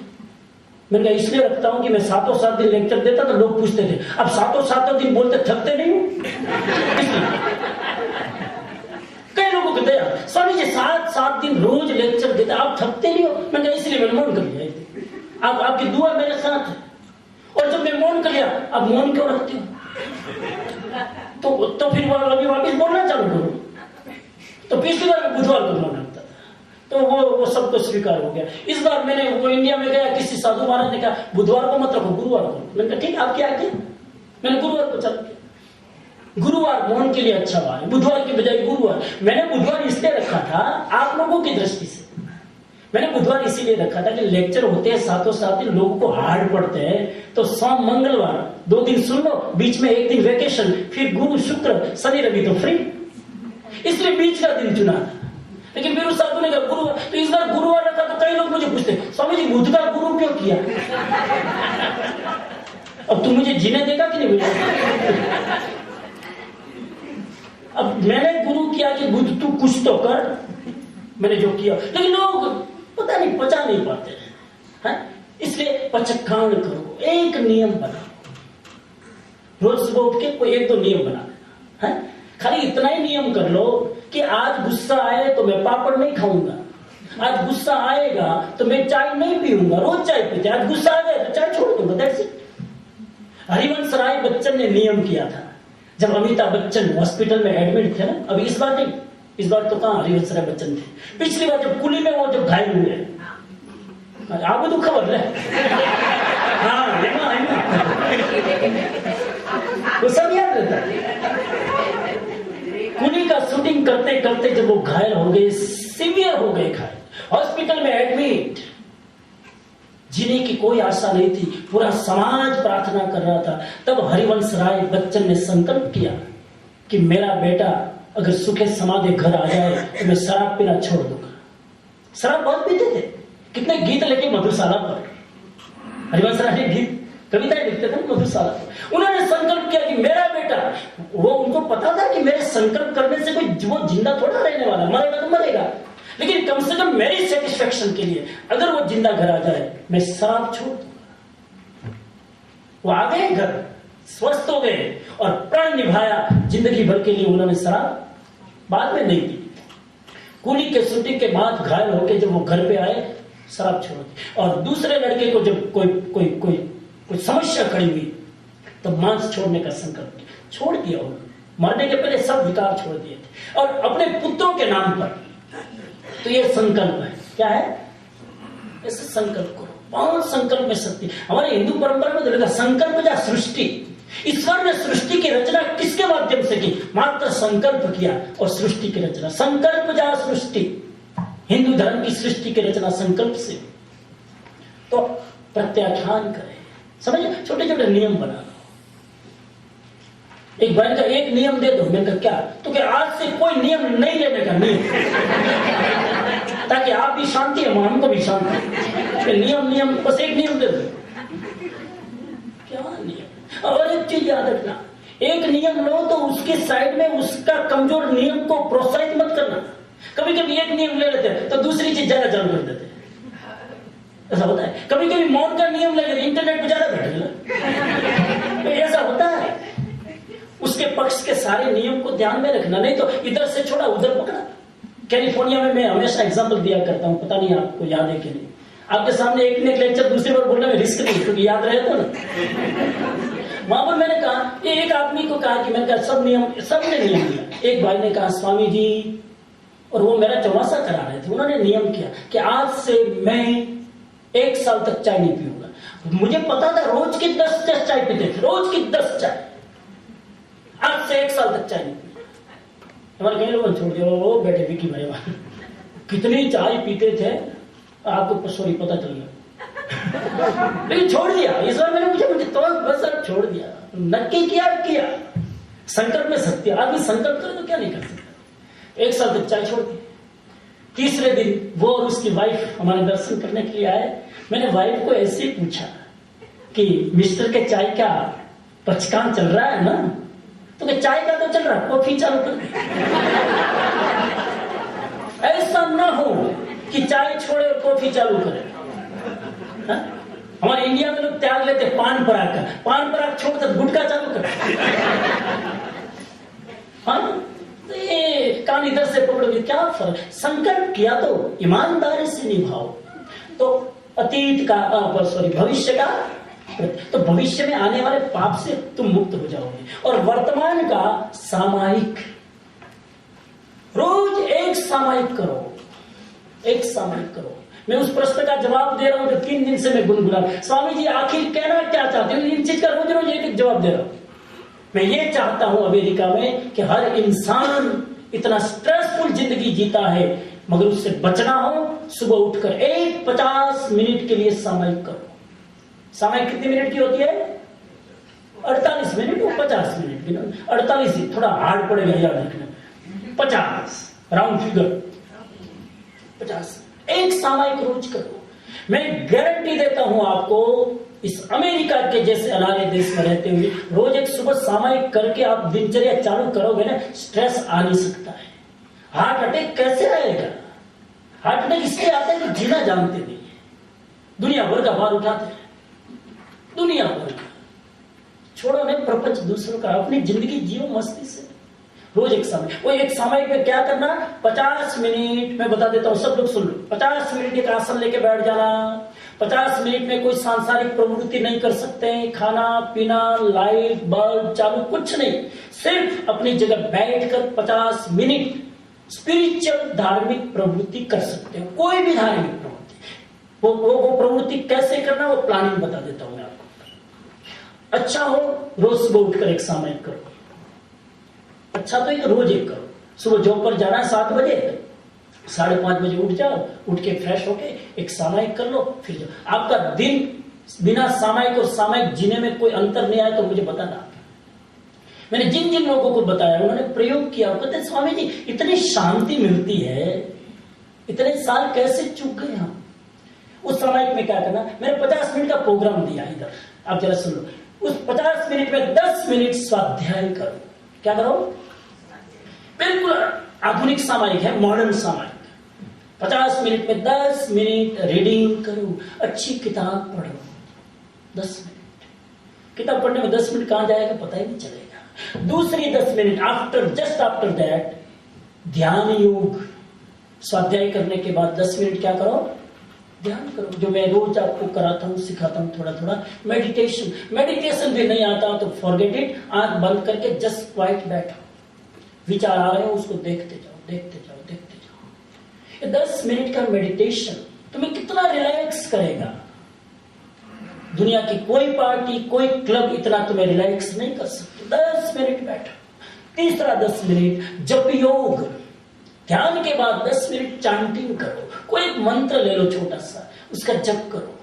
Speaker 1: मैंने कहा इसलिए रखता हूं कि मैं 7 दिन लेक्चर देता तो लोग पूछते थे अब 7 दिन बोलते थकते नहीं हो? कई लोगों कहते हैं स्वामी जी 7 दिन रोज लेक्चर देते आप थकते नहीं हो? मैंने कहा इसलिए मैंने मौन कर लिया। आपकी दुआ मेरे साथ है। और जब मैं मौन कर लिया, अब मौन क्यों रखती हूँ? तो फिर अभी वापिस बोलना चालू करूं। तो पिछली बार मैं बुधवार को मौन रखता था, तो वो सबको स्वीकार हो गया। इस बार मैंने वो इंडिया में गया, किसी साधु महाराज ने कहा बुधवार को मत रखो, गुरुवार को। मैंने कहा ठीक आप क्या आज्ञा? मैंने गुरुवार को चल किया। गुरुवार मौन के लिए अच्छा बात है, बुधवार की बजाय गुरुवार। मैंने बुधवार इसलिए रखा था आप लोगों की दृष्टि से। मैंने बुधवार इसीलिए रखा था कि लेक्चर होते हैं 7 दिन, लोगों को हार्ड पड़ते हैं। तो सोम मंगलवार 2 दिन सुन लो, बीच में 1 दिन वेकेशन, फिर गुरु शुक्र शनि रवि तो फ्री, इसलिए बीच का दिन चुना था। लेकिन फिर उस साधु ने कहा गुरुवार, तो इस बार गुरुवार रखा। तो कई लोग मुझे पूछते स्वामी जी बुध का गुरु क्यों किया? अब तू मुझे जीने देगा कि नहीं? अब मैंने गुरु किया कि बुध तू कुछ तो कर, मैंने जो किया। लेकिन लोग पता नहीं पचा नहीं पाते हैं, इसलिए पचखान करो, एक नियम बनाओ। रोज सुबह उठ के कोई 1-2 नियम बना देना है। खाली इतना ही नियम कर लो कि आज गुस्सा आए तो मैं पापड़ नहीं खाऊंगा, आज गुस्सा आएगा तो मैं चाय नहीं पीऊंगा। रोज चाय पीते, आज गुस्सा आ जाए तो चाय छोड़ दूंगा, दैट्स इट। हरिवंश राय बच्चन ने नियम किया था जब अमिताभ बच्चन हॉस्पिटल में एडमिट थे ना। अभी इस बार नहीं, इस बार तो कहां हरिवंश राय बच्चन थे, पिछली बार जब कुली में वो जब घायल हुए, आपको तो खबर है। हाँ वो सब याद रहता है। कुली का शूटिंग करते करते जब वो घायल हो गए, सीवियर हो गए घायल, हॉस्पिटल में एडमिट, जीने की कोई आशा नहीं थी, पूरा समाज प्रार्थना कर रहा था। तब हरिवंश राय बच्चन ने संकल्प किया कि मेरा बेटा अगर सुखे समाधि घर आ जाए तो मैं शराब पीना छोड़ दूंगा। शराब बहुत पीते थे, कितने गीत लेके मधुशाला पर हरिवंश राय ने गीत कविताएं लिखते थे मधुशाला। उन्होंने संकल्प किया कि मेरा बेटा, वो उनको पता था कि मेरे संकल्प करने से कोई वो जिंदा थोड़ा रहने वाला, मरेगा तो मरेगा, लेकिन कम से कम मेरी सेटिस्फेक्शन के लिए अगर वो जिंदा घर आ जाए मैं शराब छोड़ दूंगा। वो आ गए घर, स्वस्थ हो गए और प्रण निभाया जिंदगी भर के लिए। उन्होंने शराब बाद में नहीं पी। कूली के शूटिंग के बाद घायल होकर जब वो घर पे आए शराब छोड़ दी। और दूसरे लड़के को जब कोई समस्या खड़ी हुई तो मांस छोड़ने का संकल्प किया, छोड़ दिया। उन्होंने मरने के पहले सब विकार छोड़ दिए थे। और अपने पुत्रों के नाम पर तो ये संकल्प है, क्या है, ऐसे संकल्प करो। बहुत संकल्प में शक्ति। हमारे हिंदू परंपरा में तो लिखा संकल्प जा सृष्टि। ईश्वर ने सृष्टि की रचना किसके माध्यम से की? मात्र संकल्प किया और सृष्टि की रचना। संकल्प जा सृष्टि, हिंदू धर्म की सृष्टि की रचना संकल्प से। तो प्रत्याख्यान करें, समझे, छोटे छोटे नियम बना लो। एक भाई का एक नियम दे दो, मैंने कहा क्या? तो क्या आज से कोई नियम नहीं लेने का, नियम, ताकि आप भी शांति है, हमको भी शांति। नियम बस एक नियम दे दो। क्या नियम? और एक चीज याद रखना, एक नियम लो तो उसके साइड में उसका कमजोर नियम को प्रोत्साहित मत करना। कभी कभी एक नियम ले लेते हैं तो दूसरी चीज ज्यादा चालू कर देते हैं, ऐसा होता है। कभी कभी मौन का नियम ले लेते, इंटरनेट पे ज्यादा बैठेगा, ऐसा होता है। उसके पक्ष के सारे नियम को ध्यान में रखना, नहीं तो इधर से छोड़ा उधर पकड़ा। कैलिफोर्निया में मैं हमेशा एग्जाम्पल दिया करता हूं, पता नहीं आपको याद है कि नहीं। आपके सामने एक ने लेक्चर दूसरी बार बोलने में रिस्क नहीं, क्योंकि याद रहे तो ना। वहां पर मैंने कहा, ये एक आदमी को कहा कि मैंने कहा सबने नियम दिया। एक भाई ने कहा स्वामी जी, और वो मेरा चौमासा करा रहे थे, उन्होंने नियम किया कि आज से मैं 1 साल तक चाय नहीं पीऊंगा। मुझे पता था रोज की 10 चाय पीते थे, रोज की 10 चाय। आज से 1 साल तक चाय नहीं पीऊंगा। हमारे कई लोगों ने छोड़ दिया, वो बेटे विकी भाई कितनी चाय पीते थे आपको सॉरी पता चल गया, लेकिन छोड़ दिया। इस बार मैंने मुझे तो बस अब छोड़ दिया। नक्की किया संकल्प में शक्ति। आदमी संकल्प करे तो क्या नहीं कर सकता। 1 साल तक चाय छोड़ दी। तीसरे दिन वो और उसकी वाइफ हमारे दर्शन करने के लिए आए। मैंने वाइफ को ऐसे ही पूछा कि मिस्टर के चाय का पचकान चल रहा है ना? तो क्या चाय का तो चल रहा है, कॉफी चालू कर दे। ऐसा ना हो कि चाय छोड़े और कॉफी चालू करे। हमारे इंडिया में लोग त्याग लेते पान पराग का, पान पराग छोड़कर गुटखा चालू कर। हाँ, तो ये कान इधर से पकड़ोगे, क्या फर्क? संकल्प किया तो ईमानदारी से निभाओ, तो अतीत का भविष्य का, तो भविष्य में आने वाले पाप से तुम मुक्त हो जाओगे। और वर्तमान का सामायिक, रोज एक सामायिक करो, एक सामायिक करो। मैं उस प्रश्न का जवाब दे रहा हूं तो 3 दिन से मैं गुनगुना, स्वामी जी आखिर कहना क्या चाहते हो? इन चीज का रोज रोज एक जवाब दे रहा हूं। मैं ये चाहता हूं अमेरिका में कि हर इंसान इतना स्ट्रेसफुल जिंदगी जीता है, मगर उससे बचना हो, सुबह उठकर 50 मिनट के लिए सामायिक करो। सामायिक कितनी मिनट की होती है? 48 मिनट और 50 मिनट की। 48 थोड़ा हार्ड पड़ेगा याद रखना, 50 राउंड फिगर 50। एक सामायिक रोज करो। मैं गारंटी देता हूं आपको, इस अमेरिका के जैसे अनारे देश में रहते हुए रोज एक सुबह सामायिक करके आप दिनचर्या चालू करोगे ना, स्ट्रेस आ नहीं सकता है। हार्ट अटैक कैसे आएगा? हार्ट अटैक इसलिए आता है कि जीना जानते नहीं है, दुनिया भर का भार उठाते हैं, दुनिया भर का। छोड़ो नहीं प्रपंच दूसरों का, अपनी जिंदगी जियो मस्ती से। रोज एक समय, वो एक सामायिक में क्या करना, 50 मिनट मैं बता देता हूं, सब लोग सुन लो। 50 मिनट एक आसन लेके बैठ जाना। 50 मिनट में कोई सांसारिक प्रवृत्ति नहीं कर सकते, खाना पीना, लाइट बल्ब चालू, कुछ नहीं, सिर्फ अपनी जगह बैठकर 50 मिनट स्पिरिचुअल धार्मिक प्रवृत्ति कर सकते हो, कोई भी धार्मिक प्रवृत्ति। वो प्रवृत्ति कैसे करना, वो प्लानिंग बता देता हूं मैं आपको। अच्छा हो रोज सुबह उठकर एक सामायिक करो। अच्छा तो एक रोज एक करो। सुबह जॉब पर जाना है 7 बजे, 5:30 बजे उठ जाओ, उठ के फ्रेश होके एक सामायिक कर लो, फिर जाओ। आपका दिन बिना सामायिक और सामायिक जीने में कोई अंतर नहीं आया तो मुझे बताना। मैंने जिन जिन लोगों को बताया उन्होंने प्रयोग किया, कहते स्वामी जी इतनी शांति मिलती है, इतने साल कैसे चूक गए हम। उस सामायिक में क्या करना, मैंने 50 मिनट का प्रोग्राम दिया इधर आप जरा सुन लो, उस 50 मिनट में 10 मिनट स्वाध्याय करो। क्या करो? बिल्कुल आधुनिक सामायिक है, मॉडर्न सामायिक। 50 मिनट में 10 मिनट रीडिंग करो, अच्छी किताब पढ़ो। 10 मिनट किताब पढ़ने में 10 मिनट कहां जाएगा पता ही नहीं चलेगा। दूसरी 10 मिनट जस्ट आफ्टर दैट ध्यान योग। स्वाध्याय करने के बाद 10 मिनट क्या करो? ध्यान करो, जो मैं रोज आपको कराता हूँ, सिखाता हूँ थोड़ा थोड़ा। मेडिटेशन भी नहीं आता तो फॉरगेट इट, आंख बंद करके जस्ट क्वाइट बैठो, विचार आ रहे हो उसको देखते जाओ, देखते जाओ, देखते जाओ। ये 10 मिनट का मेडिटेशन तुम्हें कितना रिलैक्स करेगा। दुनिया की कोई पार्टी, कोई क्लब इतना तुम्हें रिलैक्स नहीं कर सकते। 10 मिनट बैठो। तीसरा 10 मिनट जप योग। ध्यान के बाद 10 मिनट चांटिंग करो, कोई एक मंत्र ले लो छोटा सा, उसका जप करो।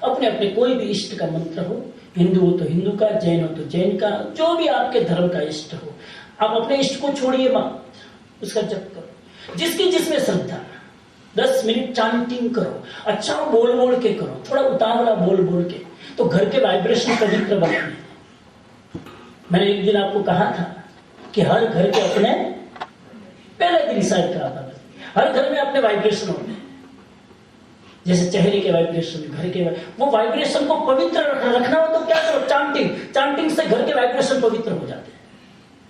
Speaker 1: अपने अपने कोई भी इष्ट का मंत्र हो, हिंदू हो तो हिंदू का, जैन हो तो जैन का, जो भी आपके धर्म का इष्ट हो, आप अपने इष्ट को छोड़िए मत, उसका जप करो। जिसकी जिसमें श्रद्धा। 10 मिनट चांटिंग करो, अच्छा बोल बोल के करो, थोड़ा उतावला बोल बोल के, तो घर के वाइब्रेशन पवित्र बनते हैं। मैंने एक दिन आपको कहा था कि हर घर के अपने, पहले दिन डिसाइड करा था, हर घर में अपने वाइब्रेशन होते हैं। जैसे चेहरे के वाइब्रेशन, घर के वो वाइब्रेशन को पवित्र रखना हो तो क्या करो? चांटिंग से घर के वाइब्रेशन पवित्र हो जाते हैं।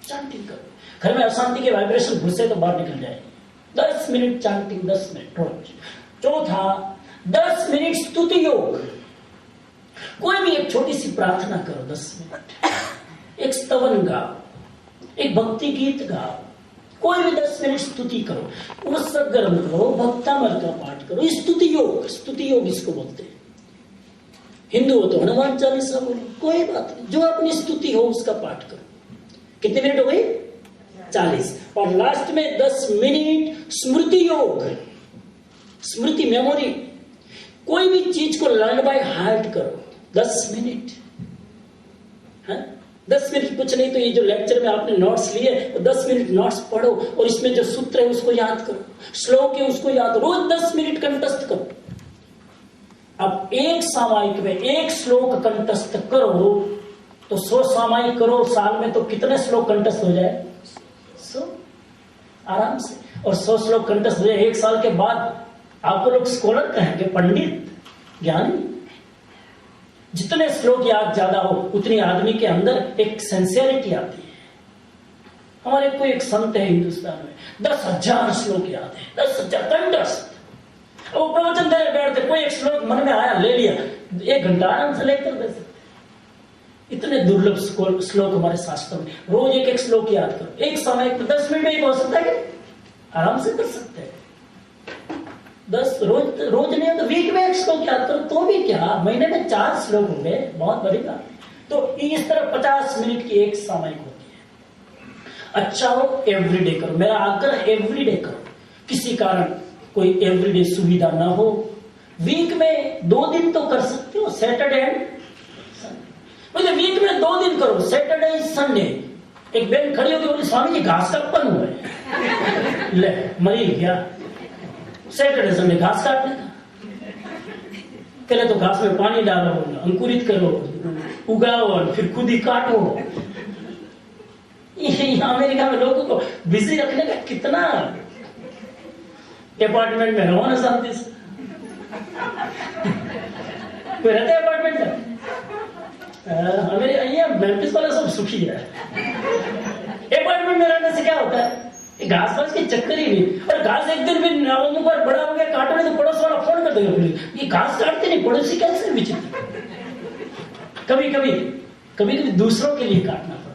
Speaker 1: चांटिंग करो, घर में अशांति के वाइब्रेशन घुसे तो बाहर निकल जाएंगे। 10 मिनट चांटिंग, 10 मिनट रोज। चौथा 10 मिनट स्तुति योग। कोई भी एक छोटी सी प्रार्थना करो 10 मिनट, एक स्तवन गाओ, एक भक्ति गीत गाओ, कोई भी 10 मिनट स्तुति करो, गर्म करो, भक्तामृत का पाठ करो। स्तुति योग इसको बोलते हैं। हिंदू हो तो हनुमान चालीसा बोलो, कोई बात नहीं, जो अपनी स्तुति हो उसका पाठ करो। कितने मिनट हो गए? 40। और लास्ट में 10 मिनट स्मृति योग, स्मृति मेमोरी। कोई भी चीज को लर्न बाय हार्ट करो 10 मिनट। 10 मिनट कुछ नहीं तो ये जो लेक्चर में आपने नोट्स लिए, 10 मिनट नोट्स पढ़ो और इसमें जो सूत्र है उसको याद करो, श्लोक है उसको याद, रोज 10 मिनट कंठस्थ करो। अब एक सामायिक में एक श्लोक कंठस्थ करो तो 100 सामायिक करो साल में, तो कितने श्लोक कंठस्थ हो जाए? 100 आराम से। और 100 श्लोक कंठस्थ हो जाए, एक साल के बाद आपको लोग स्कॉलर कहेंगे, पंडित, ज्ञानी। जितने श्लोक याद ज्यादा हो उतनी आदमी के अंदर एक सिंसियरिटी आती है। हमारे कोई एक संत है हिंदुस्तान में, 10,000 श्लोक याद है, 10,000 कंठस्थ। वो प्रवचन दे बैठते, कोई एक श्लोक मन में आया, ले लिया, 1 घंटा आराम से लेकर दे सकते। इतने दुर्लभ श्लोक हमारे शास्त्रों में। रोज एक एक श्लोक याद करो, एक समय 10 मिनट में ही हो सकता है कि आराम से कर सकते हैं। 10 रोज नहीं तो वीक में 1 श्लोक याद करो, तो भी क्या, महीने में 4 श्लोक होंगे, बहुत बड़ी बात। तो इस तरह 50 मिनट की एक सामायिक होती है। अच्छा हो एवरीडे करो, मेरा आग्रह एवरीडे करो। किसी कारण कोई एवरीडे सुविधा ना हो, वीक में 2 दिन तो कर सकते हो, सैटरडे एंड संडे। मतलब वीक में 2 दिन करो, सैटरडे संडे। एक बहन खड़ी होगी बोली, स्वामी जी घास का पन हुआ है। ले मरी गया, सैटरडे संडे घास काटने का। पहले तो घास में पानी डालो, अंकुरित करो, उगाओ और फिर खुद ही काटो। अमेरिका में लोगों को बिजी रखने का कितना, अपार्टमेंट में रहो ना शांति से। कोई रहता है अपार्टमेंट में? हमारे मेंफिस वाले सब सुखी है। अपार्टमेंट में रहने से क्या होता है? घास वास के चक्कर ही नहीं। और घास एक दिन भी पर बड़ा हो गया, काटो नहीं तो पड़ोस वाला फोन कर देगा, ये घास काटते नहीं, पड़ोसी कैसे विचित्र। कभी कभी दूसरों के लिए काटना पड़ता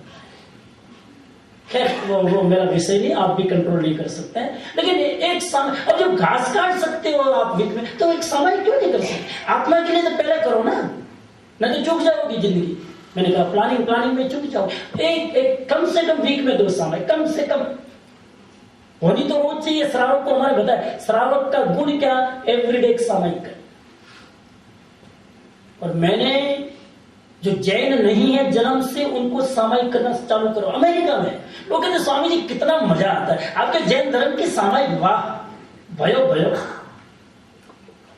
Speaker 1: है। खैर वो मेरा विषय नहीं, आप भी कंट्रोल नहीं कर सकते हैं। लेकिन एक समय, अब जब घास काट सकते हो आप वीक में, तो एक समय क्यों नहीं कर सकते? आत्मा के लिए तो पहले करो ना, नहीं तो चूक जाओगी जिंदगी। मैंने कहा प्लानिंग में चूक जाओ। एक कम से कम वीक में 2 समय कम से कम होनी तो रोज चाहिए। श्रावक को हमारे बताया, श्रावक का गुण क्या? एवरीडे एक सामायिक। और मैंने जो जैन नहीं है जन्म से, उनको सामायिक करना चालू करो। अमेरिका में लोग कहते स्वामी जी कितना मजा आता है आपके जैन धर्म की सामायिक, वाह भयो भयो।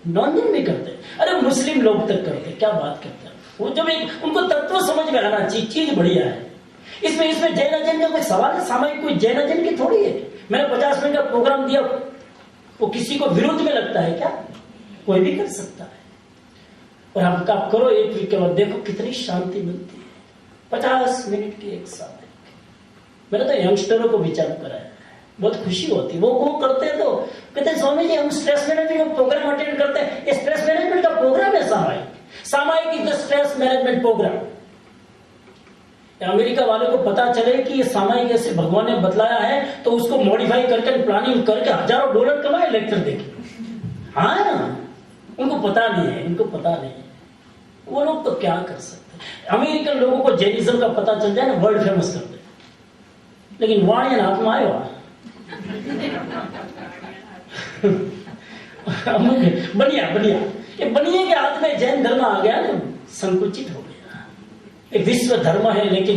Speaker 1: नॉन जन भी करते हैं, अरे मुस्लिम लोग तक करते हैं, क्या बात करते हैं वो। जब एक उनको तत्व समझ में आना चाहिए, चीज बढ़िया है। इसमें जैन का कोई सवाल है? सामाजिक कोई जैन की थोड़ी है। मैंने 50 मिनट का प्रोग्राम दिया, वो किसी को विरोध में लगता है क्या? कोई भी कर सकता है। और आप करो 1 वीक के बाद, देखो कितनी शांति मिलती है। 50 मिनट की एक साथ मैंने तो यंगस्टरों को भी चालू कराया, बहुत खुशी होती है। वो करते हैं तो कहते हैं स्वामी जी हम स्ट्रेस मैनेजमेंट का प्रोग्राम अटेंड करते हैं। ये स्ट्रेस मैनेजमेंट का प्रोग्राम है samayik is the stress management programme. America वाले को पता चले कि ये सामायिक ऐसे भगवान ने बतलाया है तो उसको मॉडिफाई करके प्लानिंग करके हजारों डॉलर कमाए लेक्चर देके। हाँ, उनको पता नहीं है, इनको पता नहीं है। वो लोग तो क्या कर सकते हैं। अमेरिकन लोगों को जैनिज्म का पता चल जाए ना, वर्ल्ड फेमस कर दे। लेकिन वाणी आत्मा आयो बढ़िया ये बनिए के हाथ में जैन धर्म आ गया ना, संकुचित हो गया। ये विश्व धर्म है लेकिन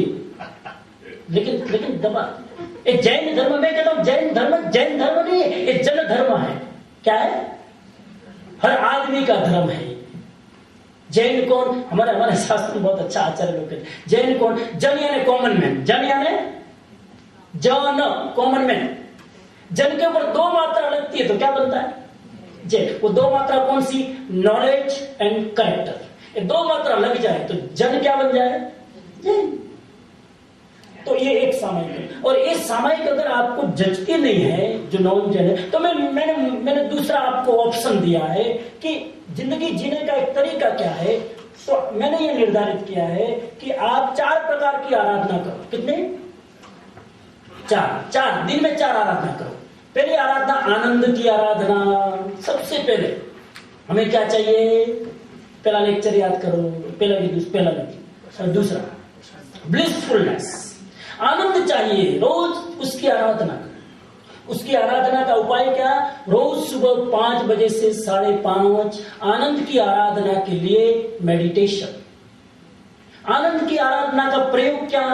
Speaker 1: दबा। ये जैन धर्म में कहता हूं, जैन धर्म नहीं है, ये जन धर्म है। क्या है? हर आदमी का धर्म है। जैन कौन? हमारे शास्त्र में बहुत अच्छा आचार्य लोग कहते हैं जैन कौन? जन यानी कॉमन मैन, जन यानी जन कॉमन मैन। जन के ऊपर 2 मात्रा लगती है तो क्या बनता है? जैन। वो 2 मात्रा कौन सी? Knowledge and character. ये 2 मात्रा लग जाए तो जन क्या बन जाए? जैन। तो ये एक सामायिक है। और ये सामायिक अगर आपको जचती नहीं है, जो नॉन जैन है, तो मैंने दूसरा आपको ऑप्शन दिया है कि जिंदगी जीने का एक तरीका क्या है। तो मैंने ये निर्धारित किया है कि आप 4 प्रकार की आराधना करो। कितने? 4 दिन में 4 आराधना करो। पहली आराधना आनंद की आराधना। सबसे पहले हमें क्या चाहिए? पहला लेक्चर याद करो, दूसरा ब्लिसफुलनेस, आनंद चाहिए। रोज उसकी आराधना करो। उसकी आराधना का उपाय क्या? रोज सुबह 5 बजे से 5:30 आनंद की आराधना के लिए मेडिटेशन। आनंद की आराधना का प्रयोग क्या?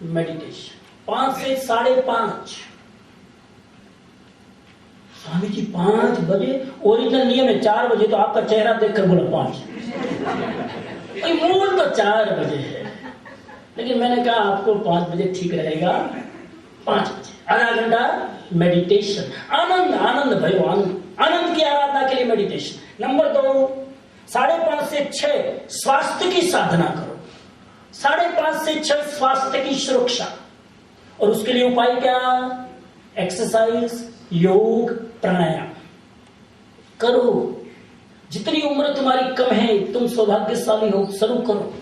Speaker 1: मेडिटेशन। 5 से 5:30। स्वामी जी 5 बजे ओरिजिनल नियम है, 4 बजे तो आपका चेहरा देखकर बोला 5। मूल तो 4 बजे है, लेकिन मैंने कहा आपको 5 बजे ठीक रहेगा। 5 बजे आधा घंटा मेडिटेशन। आनंद भाई, आनंद की आराधना के लिए मेडिटेशन। नंबर 2, 5:30 से 6 स्वास्थ्य की साधना करो। 5:30 से 6 स्वास्थ्य की सुरक्षा। और उसके लिए उपाय क्या? एक्सरसाइज, योग, प्राणायाम करो। जितनी उम्र तुम्हारी कम है, तुम सौभाग्यशाली हो, शुरू करो।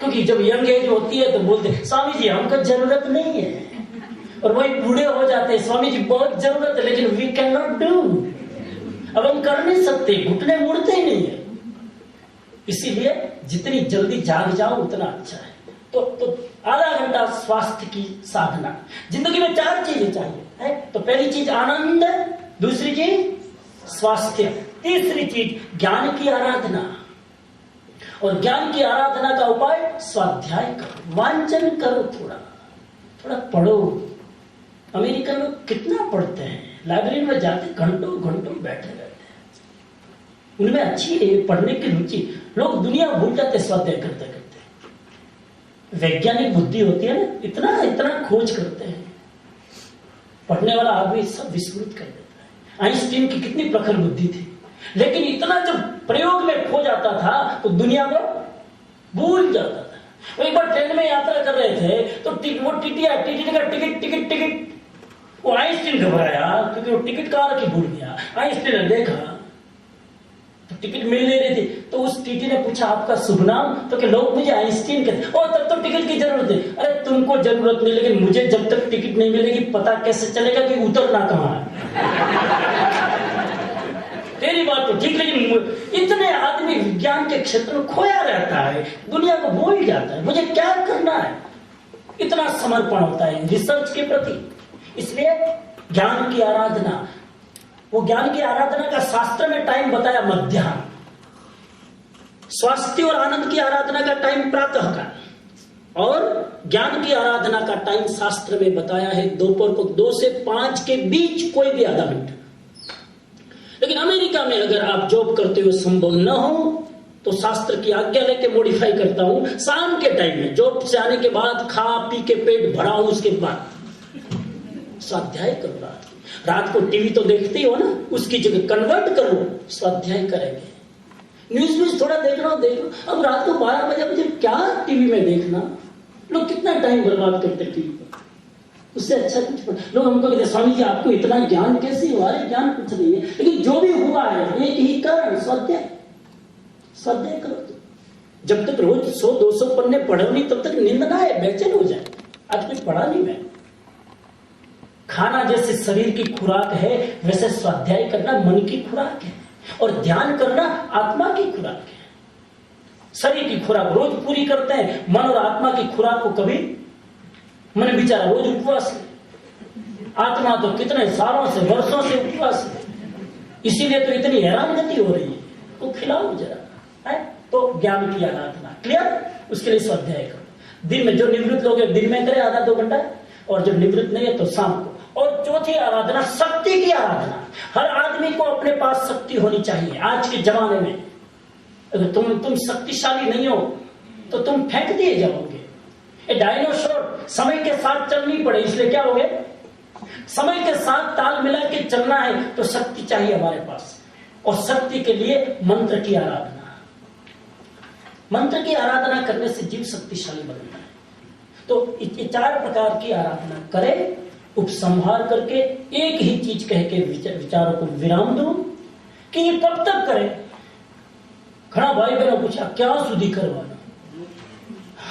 Speaker 1: क्योंकि जब यंग एज होती है तो बोलते स्वामी जी हमको जरूरत नहीं है, और वही बूढ़े हो जाते हैं स्वामी जी बहुत जरूरत है, लेकिन वी कैन नॉट डू। अब हम कर नहीं सकते, घुटने मुड़ते ही नहीं है। इसीलिए जितनी जल्दी जाग जाओ उतना अच्छा है। तो आधा घंटा स्वास्थ्य की साधना। जिंदगी में 4 चीजें चाहिए है। तो पहली चीज आनंद, दूसरी चीज स्वास्थ्य, तीसरी चीज ज्ञान की आराधना। और ज्ञान की आराधना का उपाय स्वाध्याय करो, वांचन करो, थोड़ा पढ़ो। अमेरिकन लोग कितना पढ़ते हैं, लाइब्रेरी में जाते घंटों बैठे रहते हैं। उनमें अच्छी है पढ़ने की रुचि। लोग दुनिया भूल जाते स्वाध्याय करते करते। वैज्ञानिक बुद्धि होती है ना, इतना खोज करते हैं। पढ़ने वाला आदमी सब विस्मृत कर देता है। आइंस्टीन की कितनी प्रखर बुद्धि थी, लेकिन इतना जब प्रयोग में खो जाता था तो दुनिया को भूल जाता था। वो एक बार ट्रेन में यात्रा कर रहे थे तो वो टीटी का टिकट वो आइंस्टीन घबराया क्योंकि वो टिकट कहाँ रखी भूल गया। आइंस्टीन ने देखा तो टिकट मिल नहीं रही थी, तो उस टीटी ने पूछा आपका शुभ नाम? तो कि लोग मुझे आइंस्टीन कहते। और तब तो टिकट की जरूरत है। अरे तुमको जरूरत नहीं, लेकिन मुझे जब तक टिकट नहीं मिलेगी पता कैसे चलेगा कि उतरना कहाँ है। तेरी बात तो ठीक, लेकिन इतने आदमी विज्ञान के क्षेत्र में खोया रहता है, दुनिया को भूल जाता है। मुझे क्या करना है, इतना समर्पण होता है रिसर्च के प्रति। इसलिए ज्ञान की आराधना, वो ज्ञान की आराधना का शास्त्र में टाइम बताया मध्याह्न। स्वास्थ्य और आनंद की आराधना का टाइम प्रातः का, और ज्ञान की आराधना का टाइम शास्त्र में बताया है दोपहर को 2 से 5 के बीच कोई भी आधा घंटा। लेकिन अमेरिका में अगर आप जॉब करते हुए संभव न हो तो शास्त्र की आज्ञा लेके मॉडिफाई करता हूं, शाम के टाइम में जॉब से आने के बाद खा पी के पेट भरा हूं, उसके बाद स्वाध्याय करो। रात को टीवी तो देखते हो ना, उसकी जगह कन्वर्ट करो, स्वाध्याय करेंगे। न्यूज थोड़ा देख लो। अब रात को 12 बजे मुझे क्या टीवी में देखना, लोग कितना टाइम बर्बाद करते टीवी पर, उससे अच्छा कुछ। लोग हमको कहते स्वामी जी आपको इतना ज्ञान कैसे हुआ? अरे ज्ञान कुछ नहीं है, लेकिन जो भी हुआ है एक ही कारण, स्वाध्याय करो। जब तक रोज 100-200 पन्ने पढ़ो नहीं तब तक नींद ना आए, बेचैन हो जाए। आज कुछ पढ़ा नहीं मैं। खाना जैसे शरीर की खुराक है वैसे स्वाध्याय करना मन की खुराक है, और ध्यान करना आत्मा की खुराक है। शरीर की खुराक रोज पूरी करते हैं, मन और आत्मा की खुराक को कभी, मन बेचारा रोज उपवास है, आत्मा तो कितने सालों से वर्षों से उपवास है, इसीलिए तो इतनी हैरान गति हो रही है। तो खिलाओ जरा है, तो ज्ञान की आराधना क्लियर, उसके लिए स्वाध्याय करो। दिन में जो निवृत्त लोग हैं दिन में करे आधा 2 घंटा, और जो निवृत्त नहीं है तो शाम को। और चौथी आराधना शक्ति की आराधना। हर आदमी को अपने पास शक्ति होनी चाहिए। आज के जमाने में अगर तुम शक्तिशाली नहीं हो तो तुम फेंक दिए जाओगे। डायनासोर समय के साथ चलनी पड़े, इसलिए क्या हो गए, समय के साथ ताल मिला के चलना है तो शक्ति चाहिए हमारे पास, और शक्ति के लिए मंत्र की आराधना। मंत्र की आराधना करने से जीव शक्तिशाली बनता है। तो ये 4 प्रकार की आराधना करें, उपसंहार करके एक ही चीज कह के विचारों को विराम दो कि ये कब तक करें। खड़ा भाई बहनों पूछा क्या शुद्धि करवाना,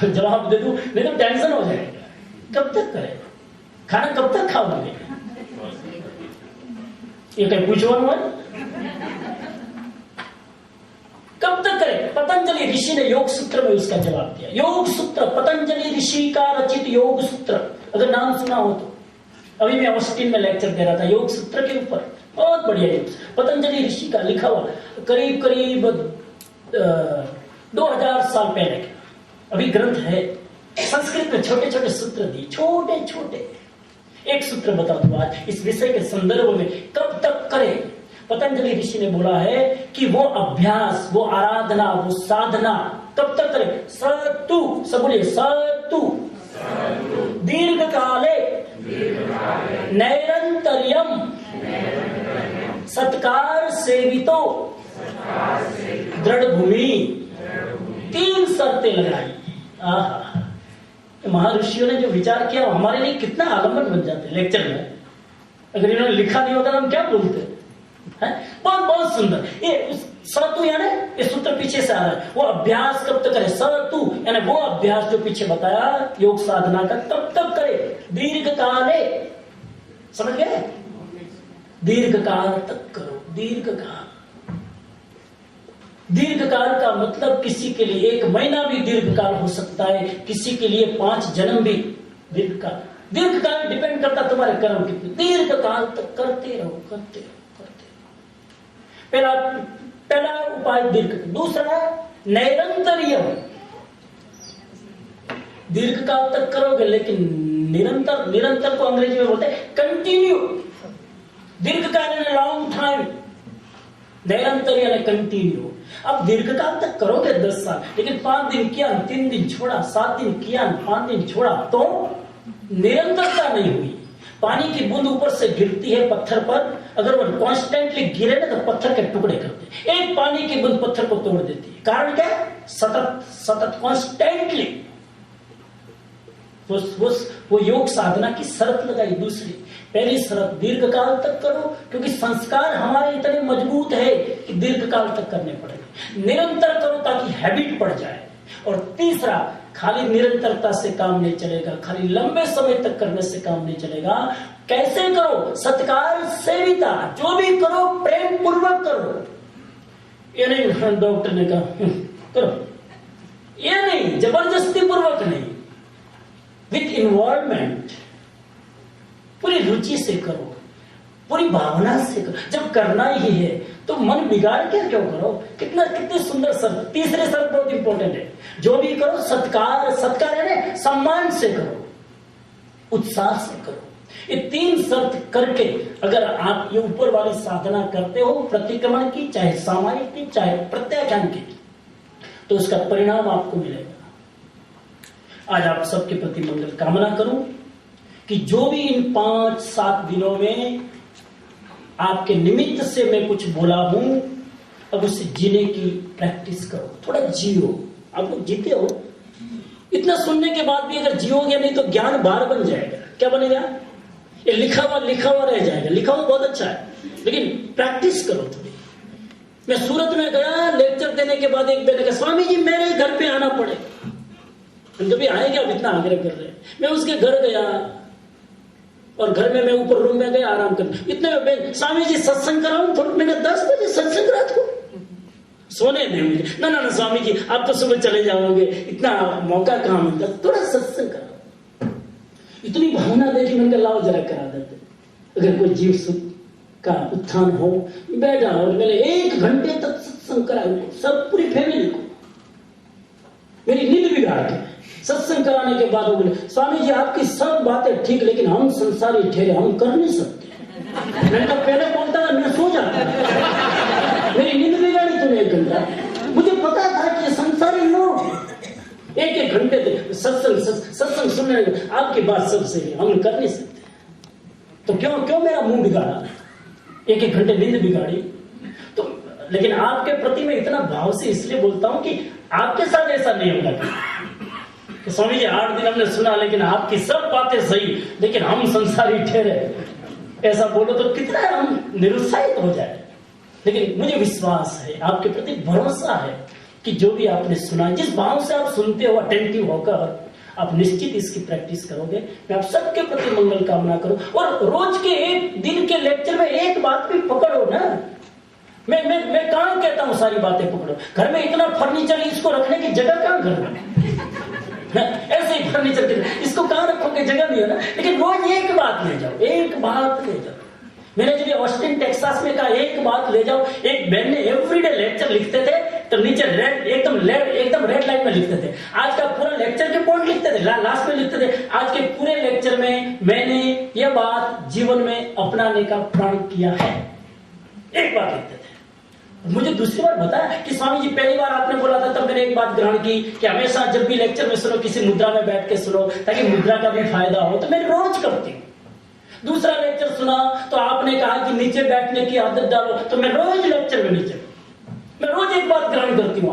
Speaker 1: जवाब दे दूं नहीं तो टेंशन हो जाएगा। कब तक करें, खाना कब तक खाओगे, ये कहीं पूछवाना है, कब तक करें। पतंजलि ऋषि ने योग सूत्र में इसका जवाब दिया। योग सूत्र, पतंजलि ऋषि का रचित योग सूत्र, अगर नाम सुना हो तो। अभी मैं ऑस्टिन में लेक्चर दे रहा था योग सूत्र के ऊपर, बहुत बढ़िया योग, पतंजलि ऋषि का लिखा हुआ, करीब 2000 साल पहले का अभी ग्रंथ है। संस्कृत में छोटे छोटे सूत्र दिए, छोटे छोटे। एक सूत्र बता दूं आज इस विषय के संदर्भ में, कब तक करें। पतंजलि ऋषि ने बोला है कि वो अभ्यास, वो आराधना, वो साधना कब तक करें। सतु, सब बोलिए सतु, दीर्घ काले नैरंतर्यम सत्कार सेवितो दृढ़ भूमि। 3 शर्तें लगाई। महर्षियों ने जो विचार किया हमारे लिए कितना आलम्बन बन जाते लेक्चर में। अगर इन्होंने लिखा नहीं होता तो हम क्या बोलते हैं। बहुत बहुत सुंदर। ये सतु यानी ये सूत्र पीछे से आ रहा है। वो अभ्यास कब तक करे, सतु यानी वो अभ्यास जो पीछे बताया योग साधना का, तब तक करे। दीर्घ काले, समझ गए, दीर्घ काल तक करो। दीर्घ काल, दीर्घ काल का मतलब किसी के लिए 1 महीना भी दीर्घ काल हो सकता है, किसी के लिए 5 जन्म भी दीर्घ काल। दीर्घ काल डिपेंड करता तुम्हारे कर्म कितने। दीर्घ काल तक करते रहो, करते रहो, करते रहो। पहला उपाय दीर्घ। दूसरा नैरंतर्य, दीर्घ काल तक करोगे लेकिन निरंतर। निरंतर को अंग्रेजी में बोलते हैं कंटिन्यू। दीर्घ काल यानी लॉन्ग टाइम, निरंतर यानी कंटिन्यू। अब दीर्घ काल तक करोगे 10 साल, लेकिन 5 दिन किया, 3 दिन छोड़ा, 7 दिन किया, 5 दिन छोड़ा, तो निरंतरता नहीं हुई। पानी की बूंद ऊपर से गिरती है पत्थर पर, अगर वो कॉन्स्टेंटली गिरे ना तो पत्थर के टुकड़े करते। एक पानी की बूंद पत्थर को तोड़ देती है। कारण क्या? सतत सतत कॉन्स्टेंटली। वो योग साधना की शर्त लगाई। दूसरी, पहली शर्त दीर्घ काल तक करो, क्योंकि संस्कार हमारे इतने मजबूत है कि दीर्घ काल तक करने पड़ेंगे। निरंतर करो ताकि हैबिट पड़ जाए। और तीसरा, खाली निरंतरता से काम नहीं चलेगा, खाली लंबे समय तक करने से काम नहीं चलेगा। कैसे करो? सत्कार सेविता, जो भी करो प्रेम पूर्वक करो। ये नहीं डॉक्टर ने कहा करो, ये नहीं जबरदस्ती पूर्वक नहीं, विथ इन्वॉल्वमेंट, पूरी रुचि से करो, पूरी भावना से करो। जब करना ही है तो मन बिगाड़ के क्यों करो। कितनी सुंदर शब्द। तीसरे शब्द बहुत इंपॉर्टेंट है, जो भी करो सत्कार। सत्कार है ना, सम्मान से करो, उत्साह से करो। ये 3 शर्त करके अगर आप ये ऊपर वाली साधना करते हो, प्रतिक्रमण की, चाहे सामायिक की, चाहे प्रत्याख्यान की, तो उसका परिणाम आपको मिलेगा। आज आप सबके प्रति मंगल कामना करूं कि जो भी इन 5-7 दिनों में आपके निमित्त से मैं कुछ बोला हूं, अब उसे जीने की प्रैक्टिस करो, थोड़ा जियो। आप लोग जीते हो, इतना सुनने के बाद भी अगर जियोगे नहीं तो ज्ञान भार बन जाएगा। क्या बनेगा? ये लिखा हुआ रह जाएगा। लिखा हुआ बहुत अच्छा है, लेकिन प्रैक्टिस करो थोड़ी। मैं सूरत में गया, लेक्चर देने के बाद एक बेटे कहा, स्वामी जी मेरे घर पे आना पड़ेगा। हम जब भी आएंगे, अब इतना आग्रह कर रहे हैं। मैं उसके घर गया और घर में मैं ऊपर रूम में गया आराम करने। इतने में स्वामी जी सत्संग कराऊं थोड़ा, मैंने 10 बजे सत्संग रात को, सोने दे मुझे। ना ना ना स्वामी जी आप तो सुबह चले जाओगे, इतना मौका कहाँ मिलता, थोड़ा सत्संग कराओ। इतनी भावना देखी, मैंने कहा लाओ जरा करा देते। अगर कोई जीव सुख का उत्थान हो, बैठा और मैंने 1 घंटे तक सत्संग कराया, सब पूरी फैमिली को। मेरी नींद बिगाड़ के सत्संग कराने के बाद वो बोले, स्वामी जी आपकी सब बातें ठीक, लेकिन हम संसारी ठहरे, हम कर नहीं सकते। मैंने कहा पहले बोलता था मैं सो जाता, मेरी नींद बिगाड़ी तूने 1 घंटा। मुझे पता था कि ये संसारी लोग 1-1 घंटे तक सत्संग सुनने, आपकी बात सब सही, हम कर नहीं सकते। तो क्यों मेरा मुंह बिगाड़ा, 1-1 घंटे नींद बिगाड़ी। तो लेकिन आपके प्रति मैं इतना भाव से इसलिए बोलता हूं कि आपके साथ ऐसा नहीं होगा कि स्वामी जी 8 दिन हमने सुना, लेकिन आपकी सब बातें सही, लेकिन हम संसारी ठहरे। ऐसा बोलो तो कितना हम निरुत्साहित हो जाए। लेकिन मुझे विश्वास है, आपके प्रति भरोसा है कि जो भी आपने सुना, जिस भाव से आप सुनते हो, अटेंटिव होकर आप निश्चित इसकी प्रैक्टिस करोगे। मैं आप सबके प्रति मंगल कामना करूं। और रोज के 1 दिन के लेक्चर में एक बात भी पकड़ो ना। मैं कहां कहता हूं सारी बातें पकड़ो। घर में इतना फर्नीचर, इसको रखने की जगह कहां घर में? ऐसे ही फर्नीचर, इसको कहां रखोगे, जगह नहीं है ना। लेकिन रोज एक बात ले जाओ, एक बात ले जाओ। मैंने जब ऑस्टिन टेक्सास में कहा एक बात ले जाओ, एक बहन ने एवरीडे लेक्चर लिखते थे तो नीचे एकदम रेड लाइन में लिखते थे। आज का पूरा लेक्चर के पॉइंट लिखते थे, लास्ट में लिखते थे, आज के पूरे लेक्चर में मैंने यह बात जीवन में अपनाने का प्रण किया है। एक बात लिखते थे। मुझे दूसरी बार बताया कि स्वामी जी पहली बार आपने बोला था तब मैंने एक बात ग्रहण की कि हमेशा जब भी लेक्चर में सुनो किसी मुद्रा में बैठ के सुनो, ताकि मुद्रा का भी फायदा हो। तो मैं रोज करती हूँ। दूसरा लेक्चर सुना तो आपने कहा कि नीचे बैठने की आदत डालो, तो मैं रोज लेक्चर में नीचे, मैं रोज एक बात ग्रहण करती हूँ।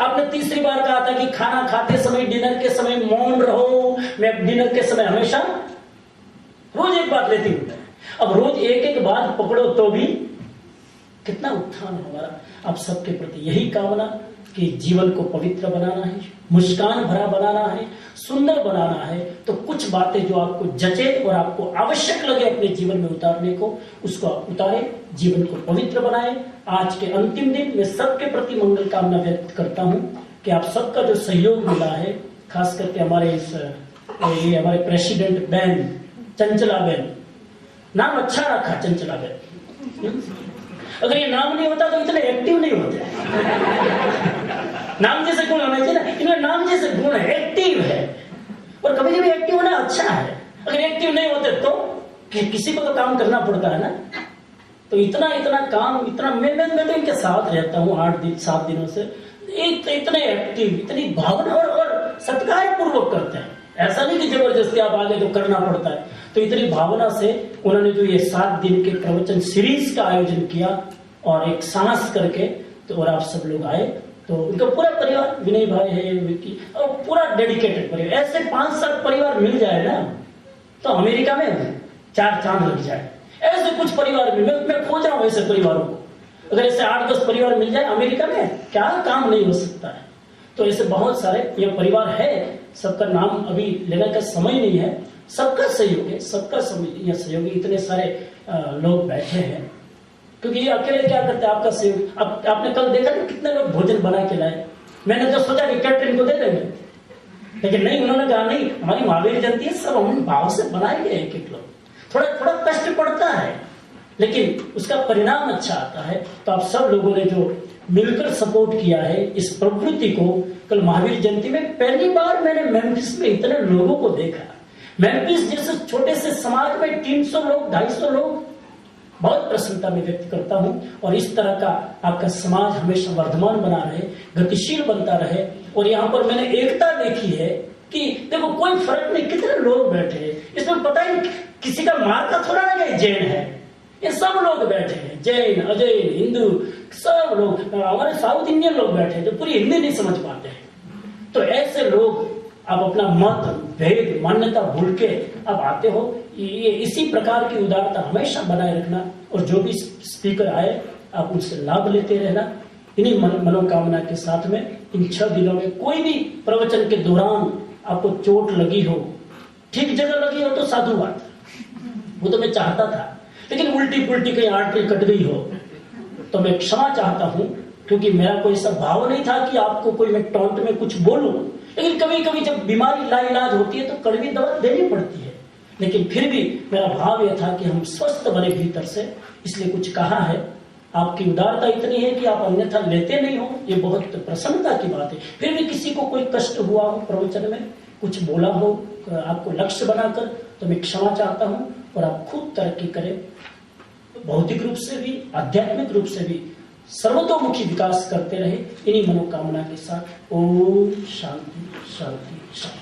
Speaker 1: आपने तीसरी बार कहा था कि खाना खाते समय, डिनर के समय मौन रहो। मैं डिनर के समय हमेशा रोज एक बात लेती हूँ। अब रोज एक बात पकड़ो तो भी कितना उत्थान हमारा। आप सबके प्रति यही कामना कि जीवन को पवित्र बनाना है, मुस्कान भरा बनाना है, सुंदर बनाना है। तो कुछ बातें जो आपको जचे और आपको आवश्यक लगे अपने जीवन में उतारने को, उसको आप उतारें, जीवन को पवित्र बनाएं। आज के अंतिम दिन मैं सबके प्रति मंगल कामना व्यक्त करता हूं कि आप सबका जो सहयोग मिला है, खास करके हमारे हमारे प्रेसिडेंट बहन चंचला बहन, नाम अच्छा रखा चंचला बहन। अगर ये नाम नहीं होता तो इतने एक्टिव नहीं होते। नाम जैसे गुण होना चाहिए ना, इनमें नाम जैसे गुण है, एक्टिव है। और कभी कभी एक्टिव होना अच्छा है। अगर एक्टिव नहीं होते तो किसी को तो काम करना पड़ता है ना। तो इतना काम, मैं तो इनके साथ रहता हूँ 7 दिनों से। इतने एक्टिव, इतनी भावना और सत्कार पूर्वक करते हैं। ऐसा नहीं कि जबरदस्ती आप आगे तो करना पड़ता है। तो इतनी भावना से उन्होंने जो ये 7 दिन के प्रवचन सीरीज का आयोजन किया और एक सांस करके, तो और आप सब लोग आए, तो उनका पूरा परिवार, विनय भाई है, विक्की, और पूरा डेडिकेटेड परिवार। ऐसे 5-7 परिवार मिल जाए ना तो अमेरिका में 4 चांद लग जाए। ऐसे कुछ परिवार में मैं खोज रहा हूँ ऐसे परिवारों को। अगर ऐसे 8-10 परिवार मिल जाए अमेरिका में, क्या काम नहीं हो सकता है। तो ऐसे बहुत सारे ये परिवार है, सबका नाम अभी लेने का समय नहीं है। सबका सहयोग है, सबका सहयोगी, इतने सारे लोग बैठे हैं। क्योंकि ये अकेले क्या करते हैं, आपका सहयोग। आपने कल देखा कि कितने लोग भोजन बना के लाए। मैंने तो सोचा कि कैटरिंग को दे देंगे, लेकिन नहीं, उन्होंने कहा नहीं, हमारी महावीर जयंती है, सब हम भाव से बनाएंगे। एक लोग थोड़ा कष्ट पड़ता है, लेकिन उसका परिणाम अच्छा आता है। तो आप सब लोगों ने जो मिलकर सपोर्ट किया है इस प्रवृत्ति को, कल महावीर जयंती में पहली बार मैंने मेम्फिस में इतने लोगों को देखा। मेम्फिस जैसे छोटे से समाज में 300 लोग, 250 लोग, बहुत प्रसन्नता में व्यक्त करता हूं। और इस तरह का आपका समाज हमेशा वर्धमान बना रहे, गतिशील बनता रहे। और यहाँ पर मैंने एकता देखी है कि देखो कोई फर्क नहीं, कितने लोग बैठे हैं, इसमें पता ही किसी का मार्का थोड़ा ना गया जैन है, ये सब लोग बैठे हैं, जैन, अजैन, हिंदू, सब लोग, हमारे साउथ इंडियन लोग बैठे हैं जो पूरी हिंदी नहीं समझ पाते हैं। तो ऐसे लोग आप अपना मत, भेद, मान्यता भूल के अब आते हो। ये इसी प्रकार की उदारता हमेशा बनाए रखना, और जो भी स्पीकर आए आप उनसे लाभ लेते रहना। इन्हीं मनोकामना के साथ में इन 6 दिनों में कोई भी प्रवचन के दौरान आपको चोट लगी हो, ठीक जगह लगी हो तो साधु बात, वो तो मैं चाहता था, लेकिन उल्टी पुल्टी कहीं आर्टरी कट गई हो तो मैं क्षमा चाहता हूं, क्योंकि मेरा कोई ऐसा भाव नहीं था कि आपको कोई मैं टॉन्ट में कुछ बोलूं। लेकिन कभी कभी जब बीमारी लाइलाज होती है तो कड़वी दवा देनी पड़ती है, लेकिन फिर भी मेरा भाव यह था कि हम स्वस्थ बने भीतर से, इसलिए कुछ कहा है। आपकी उदारता इतनी है कि आप अन्यथा लेते नहीं हो, ये बहुत प्रसन्नता की बात है। फिर भी किसी को कोई कष्ट हुआ हो, प्रवचन में कुछ बोला हो आपको लक्ष्य बनाकर, तो मैं क्षमा चाहता हूं। और आप खूब तरक्की करें, भौतिक रूप से भी, आध्यात्मिक रूप से भी सर्वतोमुखी विकास करते रहे। इन्हीं मनोकामना के साथ ओम शांति शांति शांति।